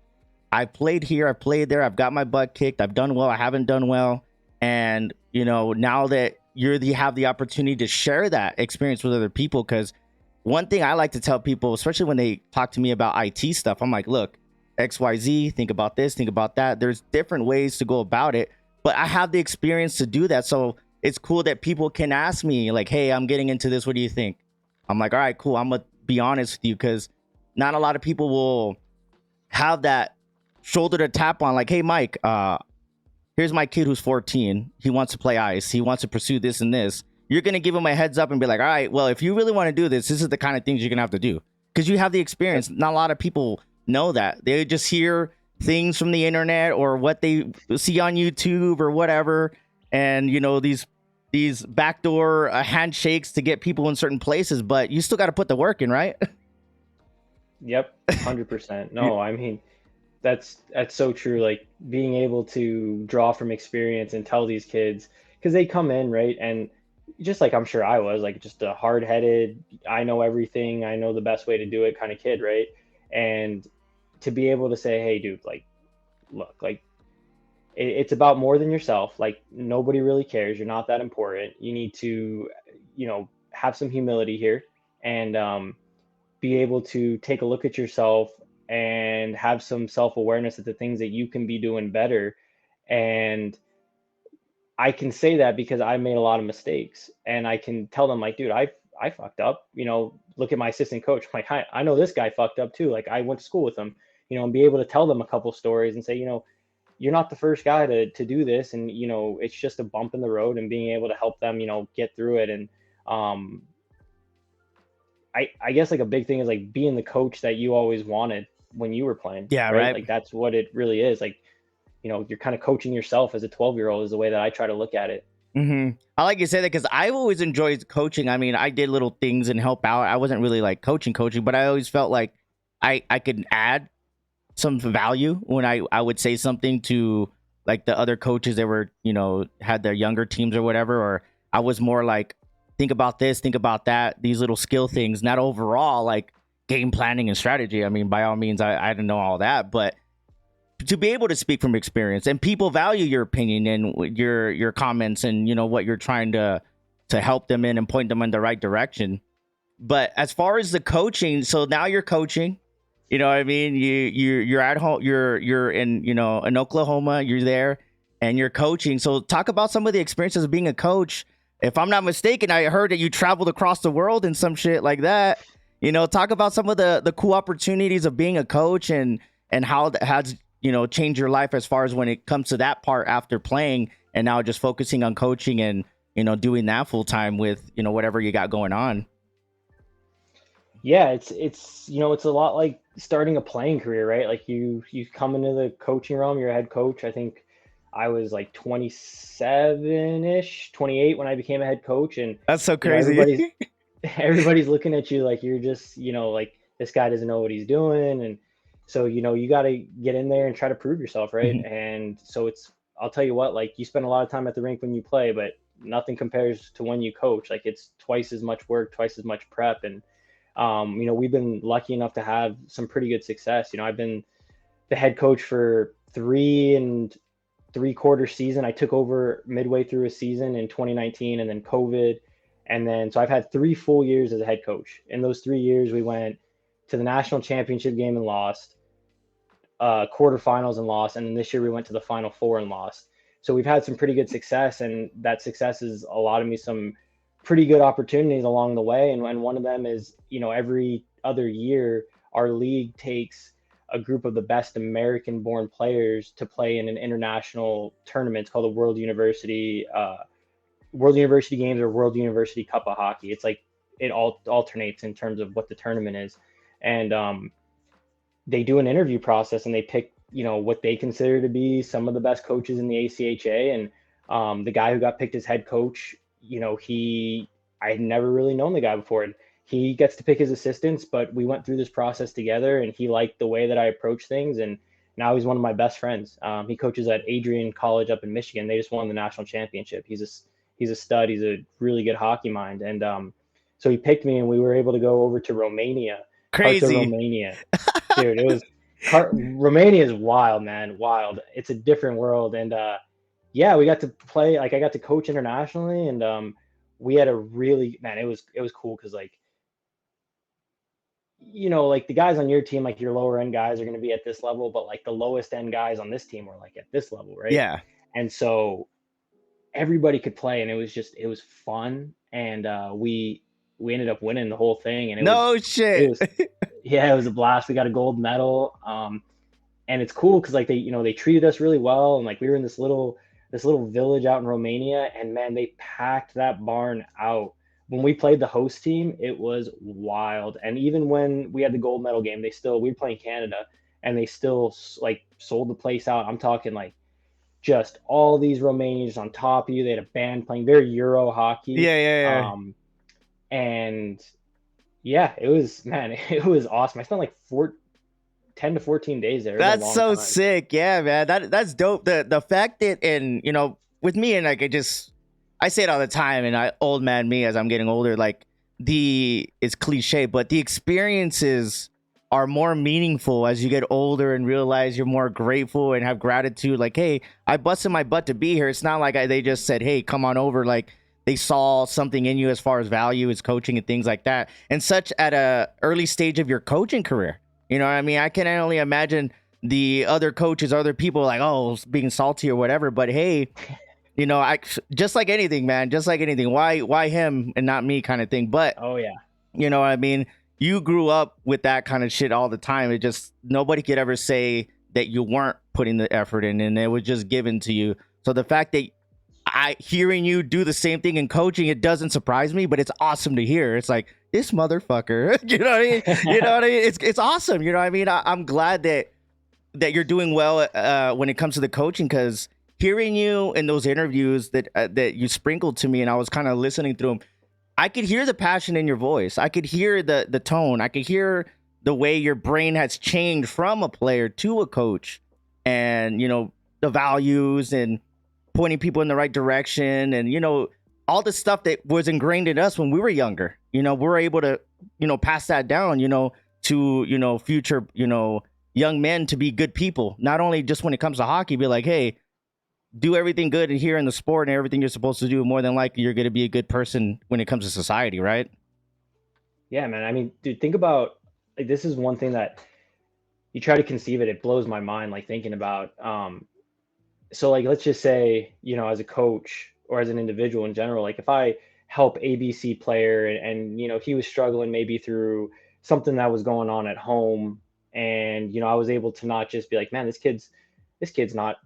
I played here. I played there. I've got my butt kicked. I've done well. I haven't done well. And now that you have the opportunity to share that experience with other people, because one thing I like to tell people, especially when they talk to me about IT stuff, I'm like, look, XYZ, think about this, think about that. There's different ways to go about it, but I have the experience to do that. So it's cool that people can ask me like, hey, I'm getting into this. What do you think? I'm like, all right, cool. I'm going to be honest with you because not a lot of people will have that shoulder to tap on like, hey, Mike, here's my kid who's 14. He wants to play ice. He wants to pursue this and this. You're going to give him a heads up and be like, all right, well, if you really want to do this, this is the kind of things you're going to have to do because you have the experience. Not a lot of people know that. They just hear things from the internet or what they see on YouTube or whatever, and these backdoor handshakes to get people in certain places, but you still got to put the work in, right? Yep, 100%. No, I mean that's so true. Like being able to draw from experience and tell these kids because they come in, right? And just like I'm sure I was like just a hard-headed, I know everything, I know the best way to do it kind of kid, right? And to be able to say, hey, dude, like, look, like it's about more than yourself. Like nobody really cares. You're not that important. You need to, have some humility here and be able to take a look at yourself and have some self-awareness of the things that you can be doing better. And I can say that because I made a lot of mistakes and I can tell them like, dude, I fucked up, look at my assistant coach. I'm like, I know this guy fucked up too. Like I went to school with him, and be able to tell them a couple stories and say, you're not the first guy to do this. And, it's just a bump in the road and being able to help them, get through it. And, I guess like a big thing is like being the coach that you always wanted when you were playing. Yeah. Right. Like that's what it really is. Like, you're kind of coaching yourself as a 12-year-old is the way that I try to look at it. I like you say that because I've always enjoyed coaching. I mean, I did little things and help out. I wasn't really like coaching, but I always felt like I could add some value when I would say something to like the other coaches that were, had their younger teams or whatever. Or I was more like, think about this, think about that, these little skill things, not overall like game planning and strategy. I mean, by all means, I didn't know all that, but to be able to speak from experience and people value your opinion and your comments and what you're trying to help them in and point them in the right direction. But as far as the coaching, so now you're coaching, what I mean, you're at home, you're in in Oklahoma, you're there and you're coaching. So talk about some of the experiences of being a coach. If I'm not mistaken, I heard that you traveled across the world and some shit like that. Talk about some of the cool opportunities of being a coach and how that has change your life as far as when it comes to that part after playing and now just focusing on coaching and, doing that full time with, whatever you got going on. Yeah, it's it's a lot like starting a playing career, right? Like you come into the coaching realm, you're a head coach. I think I was like 27-ish, 28 when I became a head coach. And, That's so you know, crazy. everybody's looking at you like you're just, you know, like this guy doesn't know what he's doing. And so, you know, you got to get in there and try to prove yourself, right? Mhm. And so I'll tell you what, like you spend a lot of time at the rink when you play, but nothing compares to when you coach. Like it's twice as much work, twice as much prep. And, you know, we've been lucky enough to have some pretty good success. You know, I've been the head coach for 3 and 3/4 season. I took over midway through a season in 2019 and then COVID. And then, so I've had 3 full years as a head coach. In those 3 years, we went to the national championship game and lost, quarterfinals and lost. And then this year we went to the final four and lost. So we've had some pretty good success, and that success has allotted me some pretty good opportunities along the way. And one of them is, you know, every other year, our league takes a group of the best American born players to play in an international tournament. It's called the World University Games or World University Cup of Hockey. It's like it all alternates in terms of what the tournament is. And they do an interview process and they pick, you know, what they consider to be some of the best coaches in the ACHA. And the guy who got picked as head coach, you know, I had never really known the guy before. And he gets to pick his assistants, but we went through this process together and he liked the way that I approach things. And now he's one of my best friends. He coaches at Adrian College up in Michigan. They just won the national championship. He's a stud. He's a really good hockey mind. And so he picked me and we were able to go over to Romania, parts of Crazy. Romania. Dude, it was Romania is wild, man. Wild. It's a different world. And yeah, we got to play, like I got to coach internationally, and we had a really, man, it was cool because like, you know, like the guys on your team, like your lower end guys are going to be at this level, but like the lowest end guys on this team were like at this level, right? Yeah. And so everybody could play, and it was fun. And we ended up winning the whole thing, and No it shit. was yeah, it was a blast. We got a gold medal. And it's cool because like they treated us really well, and like we were in this little village out in Romania, and man, they packed that barn out. When we played the host team, it was wild. And even when we had the gold medal game, we were playing Canada, and they still like sold the place out. I'm talking like just all these Romanians on top of you. They had a band playing very Euro hockey. Yeah, yeah, yeah. And yeah, it was, man, it was awesome. I spent like 10 to 14 days there. It was a That's long so time. sick. Yeah, man. That's dope. The fact that, and you know, with me, and like I say it all the time, and old man me as I'm getting older, like it's cliche, but the experiences are more meaningful as you get older and realize you're more grateful and have gratitude. Like, hey, I busted my butt to be here. It's not like they just said, hey, come on over. Like they saw something in you as far as value as coaching and things like that, and such at a early stage of your coaching career. You know what I mean? I can only imagine the other coaches, other people like, oh, being salty or whatever. But hey, you know, I just like anything, man. Just like anything. Why him and not me, kind of thing. But Oh yeah. you know what I mean? You grew up with that kind of shit all the time. It just nobody could ever say that you weren't putting the effort in, and it was just given to you. So the fact that hearing you do the same thing in coaching, it doesn't surprise me, but it's awesome to hear. It's like this motherfucker. You know what I mean? You know what I mean? It's awesome. You know what I mean? I'm glad that you're doing well when it comes to the coaching, because hearing you in those interviews that you sprinkled to me, and I was kind of listening through them, I could hear the passion in your voice. I could hear the tone. I could hear the way your brain has changed from a player to a coach, and you know the values and pointing people in the right direction, and you know all the stuff that was ingrained in us when we were younger. You know, we're able to pass that down. To future young men to be good people. Not only just when it comes to hockey, be like, hey, do everything good in here in the sport and everything you're supposed to do. More than likely, you're going to be a good person when it comes to society, right? Yeah, man. I mean, dude, think about, like, this is one thing that you try to conceive it. It blows my mind, like thinking about. So like, let's just say, you know, as a coach or as an individual in general, like if I help ABC player, and you know, he was struggling maybe through something that was going on at home, and you know, I was able to not just be like, man, this kid's not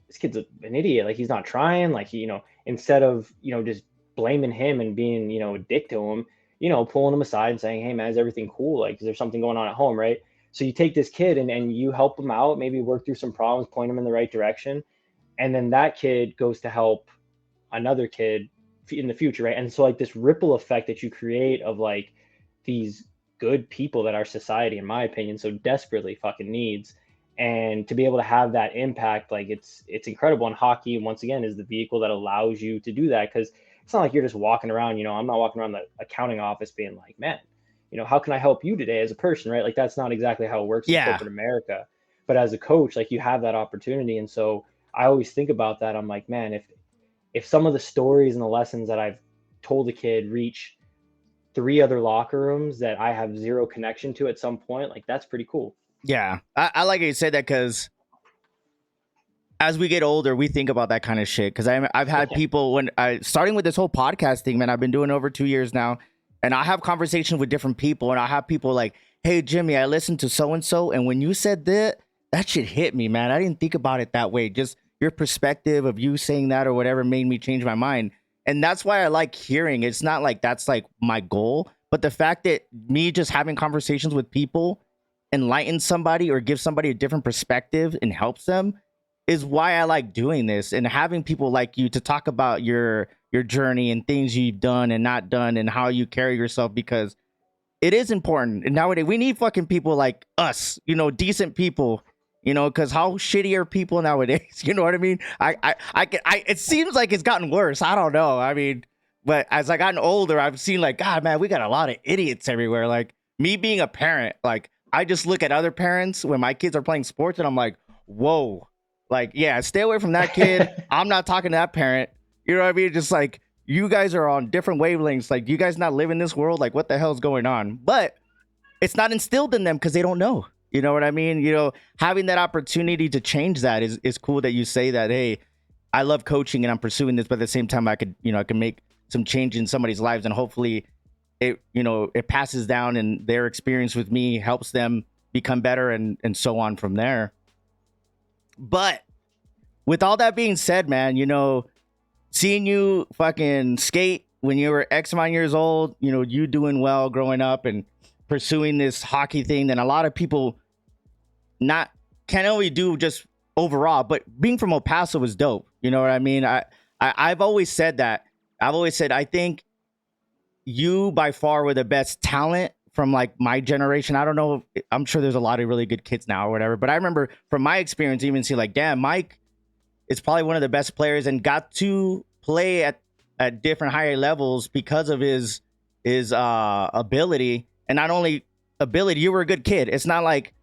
this kid's an idiot. Like he's not trying. Like he, you know, instead of, you know, just blaming him and being, you know, a dick to him, you know, pulling him aside and saying, hey man, is everything cool? Like, is there something going on at home, right? So you take this kid and you help him out, maybe work through some problems, point him in the right direction. and then that kid goes to help another kid in the future, right? And so like this ripple effect that you create of like these good people that our society, in my opinion, so desperately fucking needs, and to be able to have that impact, like it's incredible. And hockey, once again, is the vehicle that allows you to do that, because it's not like you're just walking around. I'm not walking around the accounting office being like, man, how can I help you today as a person, right? Like that's not exactly how it works in Yeah. corporate America. But as a coach, like you have that opportunity, and so I always think about that. I'm like, man, if some of the stories and the lessons that I've told a kid reach three other locker rooms that I have zero connection to at some point, like that's pretty cool. Yeah. I like how you said that because as we get older, we think about that kind of shit. Because I've had people starting with this whole podcast thing, man. I've been doing over 2 years now, and I have conversations with different people, and I have people like, "Hey, Jimmy, I listened to so and so, and when you said that shit hit me, man. I didn't think about it that way. Just your perspective of you saying that or whatever made me change my mind." And that's why I like hearing. It's not like that's like my goal, but the fact that me just having conversations with people enlighten somebody or give somebody a different perspective and helps them is why I like doing this, and having people like you to talk about your journey and things you've done and not done and how you carry yourself, because it is important. And nowadays we need fucking people like us, decent people, because how shitty are people nowadays? You know what I mean? It seems like it's gotten worse. I don't know. I mean, but as I gotten older, I've seen like, God, man, we got a lot of idiots everywhere. Like me being a parent, like I just look at other parents when my kids are playing sports and I'm like, whoa. Like, yeah, stay away from that kid. I'm not talking to that parent. You know what I mean? Just like, you guys are on different wavelengths. Like, you guys not live in this world. Like, what the hell's going on? But it's not instilled in them because they don't know. You know what I mean? Having that opportunity to change that is cool that you say that, hey, I love coaching and I'm pursuing this, but at the same time, I can make some change in somebody's lives, and hopefully it passes down and their experience with me helps them become better and so on from there. But with all that being said, man, seeing you fucking skate when you were X amount of years old, you doing well growing up and pursuing this hockey thing, then a lot of people can't only do just overall, but being from El Paso was dope. You know what I mean? I've always said that. I've always said, I think you by far were the best talent from like my generation. I don't know. I'm sure there's a lot of really good kids now or whatever, but I remember from my experience, even see like, damn, Mike is probably one of the best players and got to play at different higher levels because of his ability. And not only ability, you were a good kid. It's not like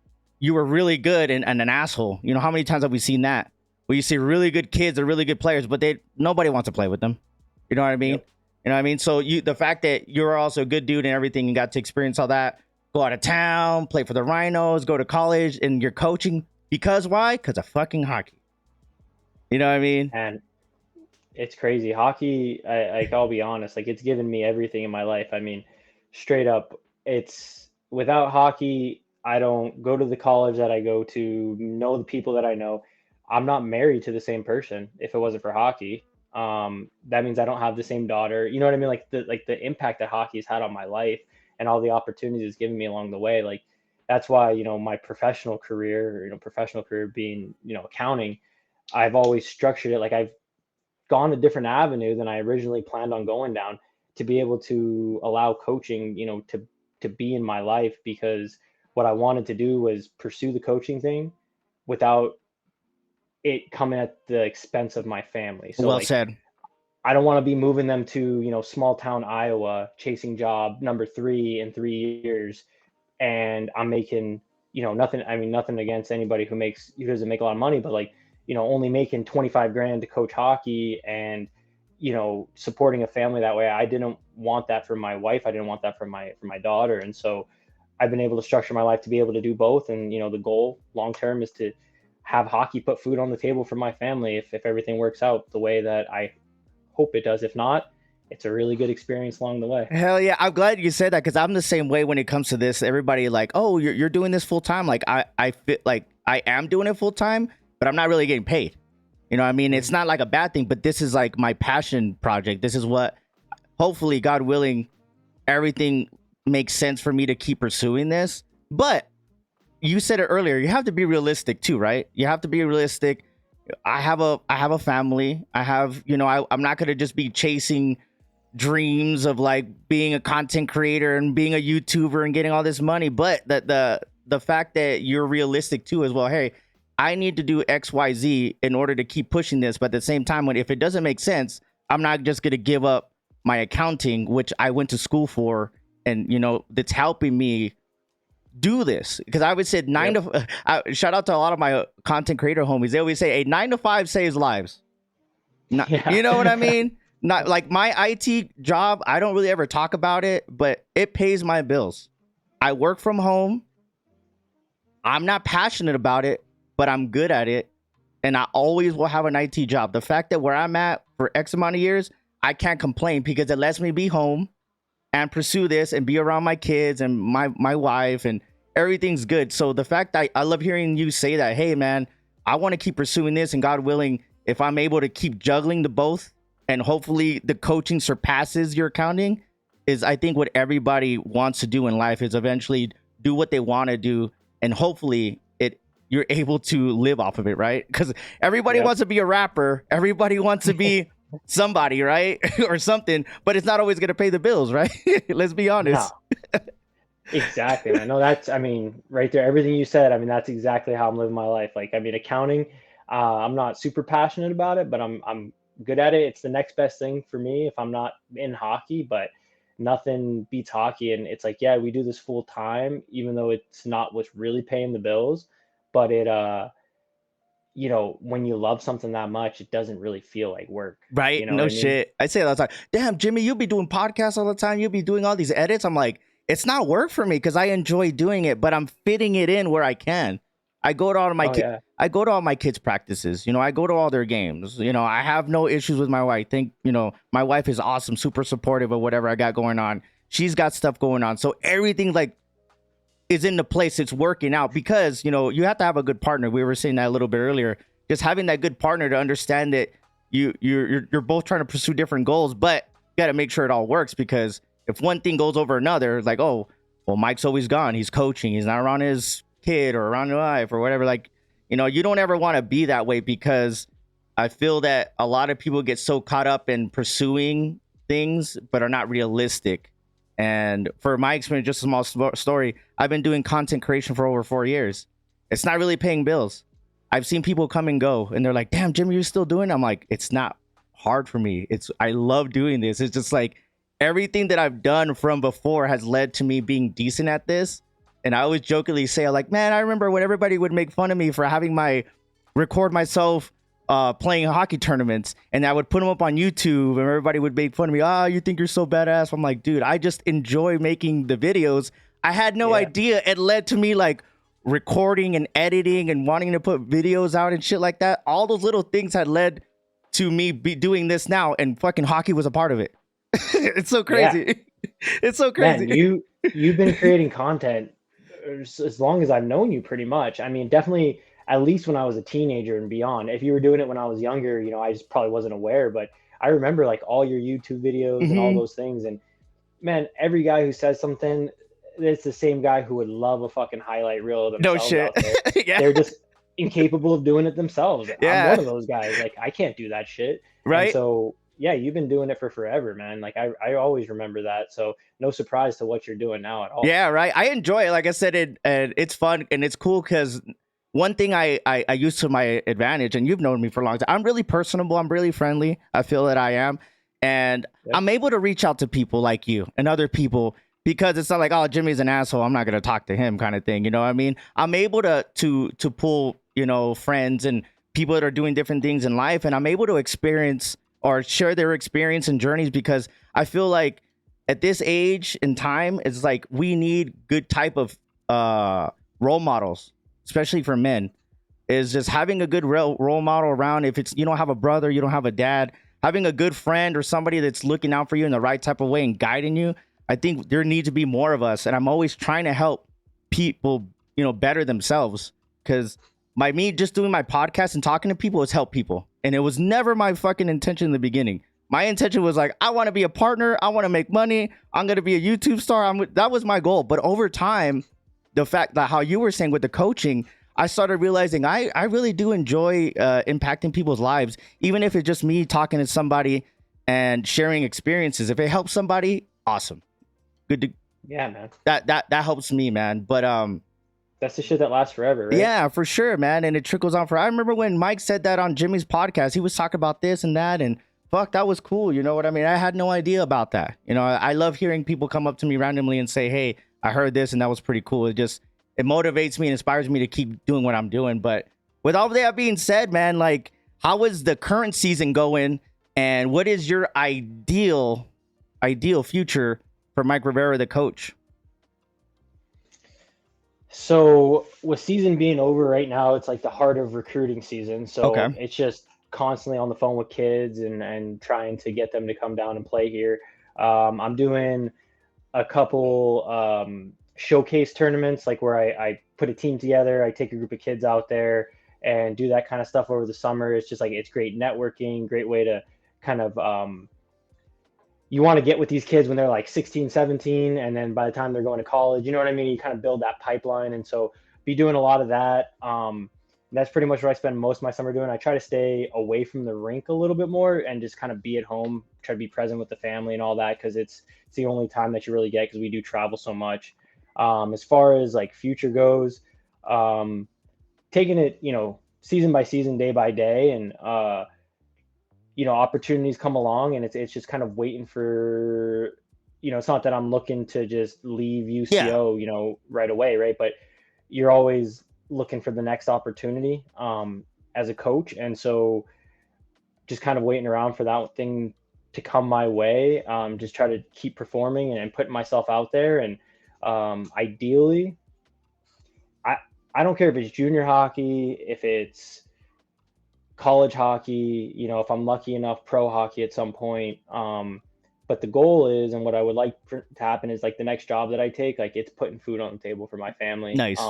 you were really good and an asshole. How many times have we seen that? Where you see really good kids or really good players, but nobody wants to play with them. You know what I mean? Yep. You know what I mean? So the fact that you're also a good dude and everything and got to experience all that, go out of town, play for the Rhinos, go to college, and you're coaching. Because why? Because of fucking hockey. You know what I mean? And it's crazy. Hockey, I'll be honest, like it's given me everything in my life. I mean, straight up, it's without hockey, I don't go to the college that I go to, know the people that I know. I'm not married to the same person if it wasn't for hockey. That means I don't have the same daughter. You know what I mean? Like the impact that hockey has had on my life and all the opportunities it's given me along the way. Like that's why, my professional career, being, accounting, I've always structured it like I've gone a different avenue than I originally planned on going down to be able to allow coaching, to be in my life, because what I wanted to do was pursue the coaching thing without it coming at the expense of my family. So well like said. I don't want to be moving them to, small town Iowa, chasing job number 3 in 3 years, and I'm making, nothing. I mean, nothing against anybody who doesn't make a lot of money, but like, only making 25 grand to coach hockey and, supporting a family that way. I didn't want that for my wife. I didn't want that for my daughter. And so I've been able to structure my life to be able to do both. And, the goal long term is to have hockey put food on the table for my family if everything works out the way that I hope it does. If not, it's a really good experience along the way. Hell yeah. I'm glad you said that because I'm the same way when it comes to this. Everybody like, oh, you're doing this full time. Like I feel like I am doing it full time, but I'm not really getting paid. You know what I mean? It's not like a bad thing, but this is like my passion project. This is what, hopefully, God willing, everything makes sense for me to keep pursuing this. But you said it earlier, you have to be realistic too, right? You have to be realistic. I have a family. I have, you know, I'm not gonna just be chasing dreams of like being a content creator and being a YouTuber and getting all this money, but that the fact that you're realistic too as well. Hey, I need to do XYZ in order to keep pushing this, but at the same time, when if it doesn't make sense, I'm not just gonna give up my accounting, which I went to school for, and you know that's helping me do this. Because I always said nine Yep. to shout out to a lot of my content creator homies. They always say a 9 to 5 saves lives. Not, Yeah. you know what I mean? Not like my IT job. I don't really ever talk about it, but it pays my bills. I work from home. I'm not passionate about it, but I'm good at it. And I always will have an IT job. The fact that where I'm at for X amount of years, I can't complain because it lets me be home and pursue this and be around my kids and my wife, and everything's good. So the fact that I love hearing you say that, hey man, I want to keep pursuing this, and God willing, if I'm able to keep juggling the both, and hopefully the coaching surpasses your accounting, is I think what everybody wants to do in life is eventually do what they want to do, and hopefully you're able to live off of it, right? Because everybody Yep. wants to be a rapper, everybody wants to be somebody, right? Or something, but it's not always going to pay the bills, right? Let's be No. honest. Exactly, man. No, that's, I mean, right there, everything you said. I mean, that's exactly how I'm living my life. Like, I mean, accounting, I'm not super passionate about it, but I'm good at it. It's the next best thing for me if I'm not in hockey, but nothing beats hockey. And it's like, yeah, we do this full time, even though it's not what's really paying the bills. But when you love something that much, it doesn't really feel like work. Right? You know what No I mean? shit. I say it all the time. Damn, Jimmy, you'll be doing podcasts all the time. You'll be doing all these edits. I'm like, it's not work for me because I enjoy doing it, but I'm fitting it in where I can. I go to all of my Oh yeah. I go to all my kids' practices. You know, I go to all their games. You know, I have no issues with my wife. Think, you know, my wife is awesome, super supportive of whatever I got going on. She's got stuff going on. So everything like is in the place, it's working out, because you know you have to have a good partner. We were saying that a little bit earlier, just having that good partner to understand that you're both trying to pursue different goals, but you got to make sure it all works, because if one thing goes over another, like, oh well, Mike's always gone, he's coaching, he's not around his kid or around his wife or whatever, like, you know, you don't ever want to be that way, because I feel that a lot of people get so caught up in pursuing things but are not realistic. And for my experience, just a small story, I've been doing content creation for over 4 years. It's not really paying bills. I've seen people come and go, and they're like, "Damn, Jimmy, you're still doing it?" I'm like, "It's not hard for me. I love doing this. It's just like everything that I've done from before has led to me being decent at this." And I always jokingly say, "I'm like, man, I remember when everybody would make fun of me for having my record myself playing hockey tournaments, and I would put them up on YouTube, and everybody would make fun of me. Oh, you think you're so badass?" I'm like, dude, I just enjoy making the videos. I had no Yeah. idea it led to me like recording and editing and wanting to put videos out and shit like that. All those little things had led to me be doing this now, and fucking hockey was a part of it. It's so Yeah. crazy. It's so Man, crazy. you've been creating content as long as I've known you, pretty much. I mean, definitely at least when I was a teenager and beyond. If you were doing it when I was younger, I just probably wasn't aware, but I remember like all your YouTube videos and all Hmm. those things. And man, every guy who says something, it's the same guy who would love a fucking highlight reel of No themselves shit. out there. Yeah. They're just incapable of doing it themselves. I'm Yeah. one of those guys. Like, I can't do that shit. And Right. so, yeah, you've been doing it for forever, man. Like, I always remember that. So no surprise to what you're doing now at all. Yeah, right. I enjoy it. Like I said, it's fun and it's cool, because one thing I use to my advantage, and you've known me for a long time, I'm really personable. I'm really friendly. I feel that I am. And Yep. I'm able to reach out to people like you and other people, because it's not like, oh, Jimmy's an asshole, I'm not going to talk to him kind of thing. You know what I mean? I'm able to pull, you know, friends and people that are doing different things in life, and I'm able to experience or share their experience and journeys, because I feel like at this age and time, it's like we need good type of role models, especially for men. Is just having a good role model around. If it's, you don't have a brother, you don't have a dad, having a good friend or somebody that's looking out for you in the right type of way and guiding you. I think there needs to be more of us, and I'm always trying to help people, you know, better themselves, because by me just doing my podcast and talking to people is help people, and it was never my fucking intention in the beginning. My intention was like, I want to be a partner, I want to make money, I'm gonna be a YouTube star. That was my goal. But over time, the fact that how you were saying with the coaching, I started realizing I really do enjoy impacting people's lives, even if it's just me talking to somebody and sharing experiences. If it helps somebody, awesome. Good to Yeah, man. that helps me, man. But That's the shit that lasts forever, right? yeah, for sure, man. And it trickles on for. I remember when Mike said that on Jimmy's podcast. He was talking about this and that, and fuck, that was cool. You know what I mean? I had no idea about that. You know, I love hearing people come up to me randomly and say, "Hey, I heard this, and that was pretty cool." It motivates me and inspires me to keep doing what I'm doing. But with all that being said, man, like, how is the current season going, and what is your ideal future for Mike Rivera, the coach? So with season being over right now, it's like the heart of recruiting season. So Okay, it's just constantly on the phone with kids and trying to get them to come down and play here. I'm doing a couple showcase tournaments, like where I put a team together, I take a group of kids out there and do that kind of stuff over the summer. It's just like it's great networking, great way to kind of you want to get with these kids when they're like 16, 17, and then by the time they're going to college, you know what I mean? You kind of build that pipeline. And so be doing a lot of that. That's pretty much what I spend most of my summer doing. I try to stay away from the rink a little bit more and just kind of be at home, try to be present with the family and all that, because it's the only time that you really get because we do travel so much. As far as like future goes, um, taking it, season by season, day by day, and opportunities come along, and it's just kind of waiting for, it's not that I'm looking to just leave yeah, UCO, right away, right? But you're always looking for the next opportunity as a coach, and so just kind of waiting around for that thing to come my way. Just try to keep performing and putting myself out there, and ideally, I I don't care if it's junior hockey, if it's college hockey, if I'm lucky enough, pro hockey at some point. But the goal is, and what I would like to happen is like the next job that I take, like it's putting food on the table for my family. nice.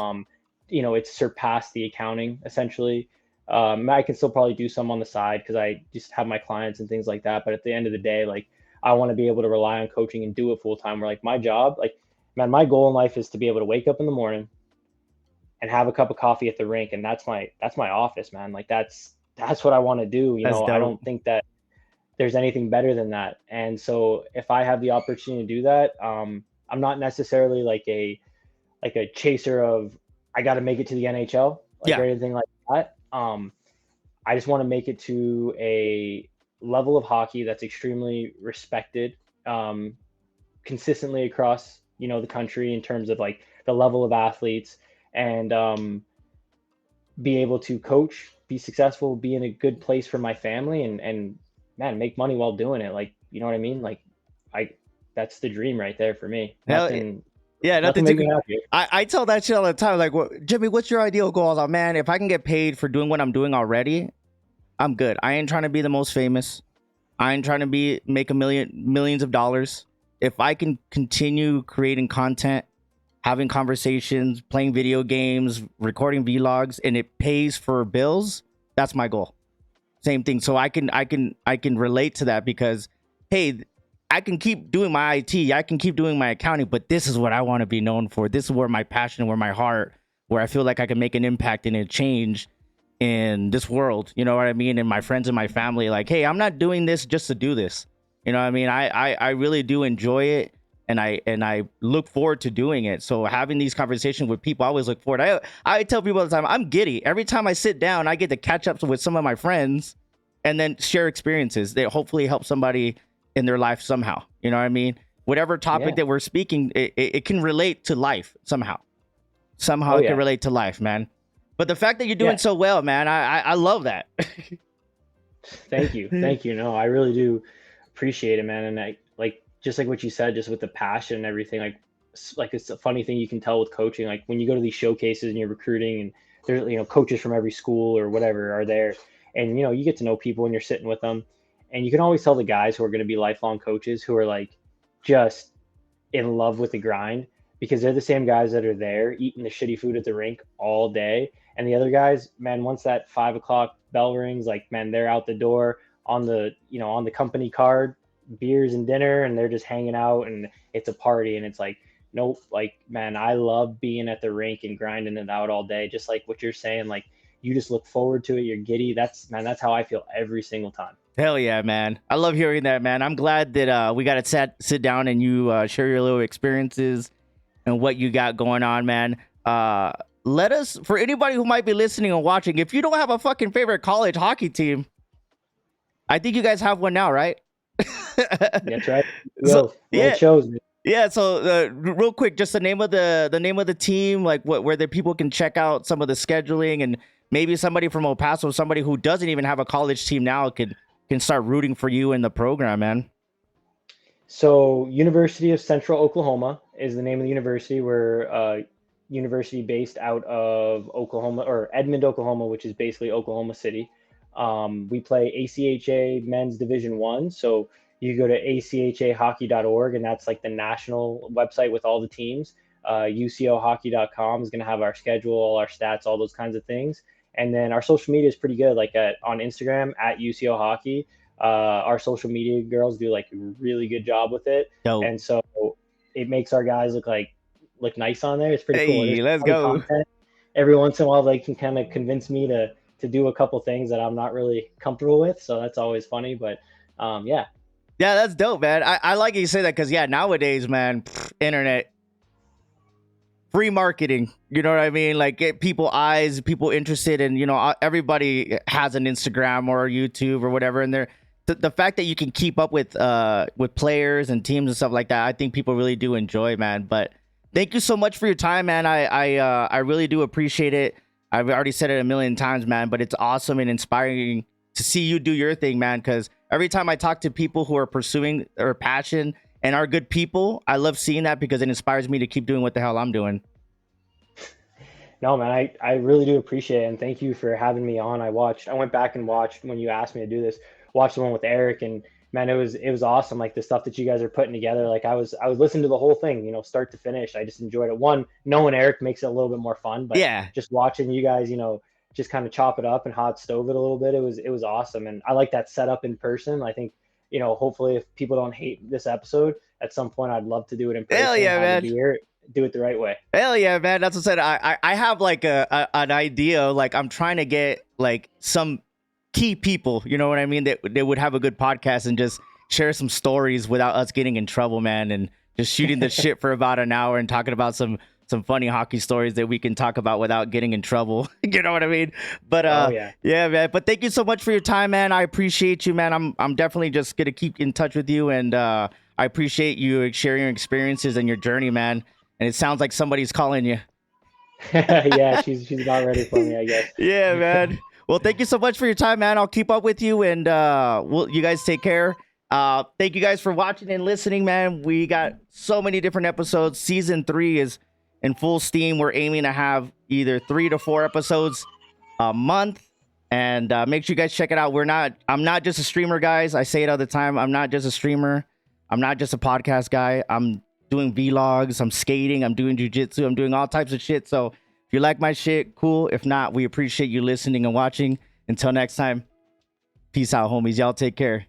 It's surpassed the accounting essentially. I can still probably do some on the side because I just have my clients and things like that. But at the end of the day, like I want to be able to rely on coaching and do it full time. Where like my job, like man, my goal in life is to be able to wake up in the morning and have a cup of coffee at the rink, and that's my office, man. Like that's what I want to do. That's I dope. don't think that there's anything better than that. And so if I have the opportunity to do that, I'm not necessarily like a chaser of I got to make it to the NHL, like or Yeah, anything like that. I just want to make it to a level of hockey that's extremely respected, um, consistently across the country in terms of like the level of athletes, and be able to coach, be successful, be in a good place for my family, and man, make money while doing it. Like, you know what I mean? Like, I that's the dream right there for me. hell Nothing, yeah, nothing nothing too make me good. happier. I tell that shit all the time. Like, Jimmy, what's your ideal goal? I was like, man, if I can get paid for doing what I'm doing already, I'm good. I ain't trying to be the most famous. I ain't trying to make millions of dollars. If I can continue creating content, having conversations, playing video games, recording vlogs, and it pays for bills, that's my goal. Same thing. So I can relate to that because, hey, I can keep doing my IT, I can keep doing my accounting, but this is what I want to be known for. This is where my passion, where my heart, where I feel like I can make an impact and a change in this world. You know what I mean? And my friends and my family, like, hey, I'm not doing this just to do this. You know what I mean? I really do enjoy it, and I look forward to doing it. So having these conversations with people, I always look forward. I tell people all the time, I'm giddy. Every time I sit down, I get to catch up with some of my friends and then share experiences that hopefully help somebody in their life somehow. You know what I mean? Whatever topic Yeah. that we're speaking, it can relate to life somehow. Somehow Oh it can yeah. relate to life, man. But the fact that you're doing Yeah. so well, man, I love that. Thank you. Thank you. No, I really do appreciate it, man. And I like just like what you said, just with the passion and everything. Like it's a funny thing you can tell with coaching. Like when you go to these showcases and you're recruiting, and there's coaches from every school or whatever are there, and you get to know people and you're sitting with them, and you can always tell the guys who are going to be lifelong coaches who are like just in love with the grind because they're the same guys that are there eating the shitty food at the rink all day. And the other guys, man, once that 5 o'clock bell rings, like, man, they're out the door on the company card, beers and dinner, and they're just hanging out and it's a party. And it's like, nope. Like, man, I love being at the rink and grinding it out all day. Just like what you're saying, like you just look forward to it. You're giddy. That's how I feel every single time. Hell yeah, man. I love hearing that, man. I'm glad that we got to sit down and you share your little experiences and what you got going on, man. Let us, for anybody who might be listening and watching, if you don't have a fucking favorite college hockey team, I think you guys have one now, right? That's right. So, Well, yeah. it shows me. Yeah, so real quick, just the name of the team, like where the people can check out some of the scheduling, and maybe somebody from El Paso, somebody who doesn't even have a college team now, can start rooting for you in the program, man. So, University of Central Oklahoma is the name of the university. We're university based out of Oklahoma or Edmond, Oklahoma, which is basically Oklahoma City. We play ACHA Men's Division One. So you go to achahockey.org, and that's like the national website with all the teams. UCOhockey.com is going to have our schedule, all our stats, all those kinds of things. And then our social media is pretty good. Like on Instagram at UCO Hockey, our social media girls do like a really good job with it. Dope. And so it makes our guys look nice on there. It's pretty cool. Hey, There's let's go. content. Every once in a while, they can kind of convince me to do a couple things that I'm not really comfortable with. So that's always funny. But yeah. Yeah, that's dope, man. I like you say that because, yeah, nowadays, man, internet, free marketing, you know what I mean? Like, get people eyes, people interested in, everybody has an Instagram or YouTube or whatever. And the fact that you can keep up with players and teams and stuff like that, I think people really do enjoy, man. But thank you so much for your time, man. I really do appreciate it. I've already said it a million times, man, but it's awesome and inspiring to see you do your thing, man. Because every time I talk to people who are pursuing their passion and are good people, I love seeing that because it inspires me to keep doing what the hell I'm doing. No, man, I really do appreciate it. And thank you for having me on. I went back and watched when you asked me to do this, watched the one with Eric, and man, it was awesome. Like the stuff that you guys are putting together. Like I was listening to the whole thing, start to finish. I just enjoyed it. One, knowing Eric makes it a little bit more fun, but Yeah. just watching you guys, just kind of chop it up and hot stove it a little bit. It was awesome. And I like that setup in person. I think, hopefully if people don't hate this episode, at some point I'd love to do it in person. Hell yeah, have man. a beer, do it the right way. Hell yeah, man. That's what I said. I have like an idea. Like I'm trying to get like some key people, you know what I mean? That they would have a good podcast and just share some stories without us getting in trouble, man. And just shooting the shit for about an hour and talking about some funny hockey stories that we can talk about without getting in trouble. You know what I mean? But yeah, man. But thank you so much for your time, man. I appreciate you, man. I'm definitely just gonna keep in touch with you, and I appreciate you sharing your experiences and your journey, man. And it sounds like somebody's calling you. Yeah, she's about ready for me, I guess. Yeah, man. Well, thank you so much for your time, man. I'll keep up with you, and you guys take care. Thank you guys for watching and listening, man. We got so many different episodes. Season 3 is in full steam. We're aiming to have either 3 to 4 episodes a month, and make sure you guys check it out. I'm not just a streamer, guys. I say it all the time. I'm not just a streamer. I'm not just a podcast guy. I'm doing vlogs, I'm skating, I'm doing jujitsu, I'm doing all types of shit. So if you like my shit, cool. If not, we appreciate you listening and watching. Until next time, peace out, homies. Y'all take care.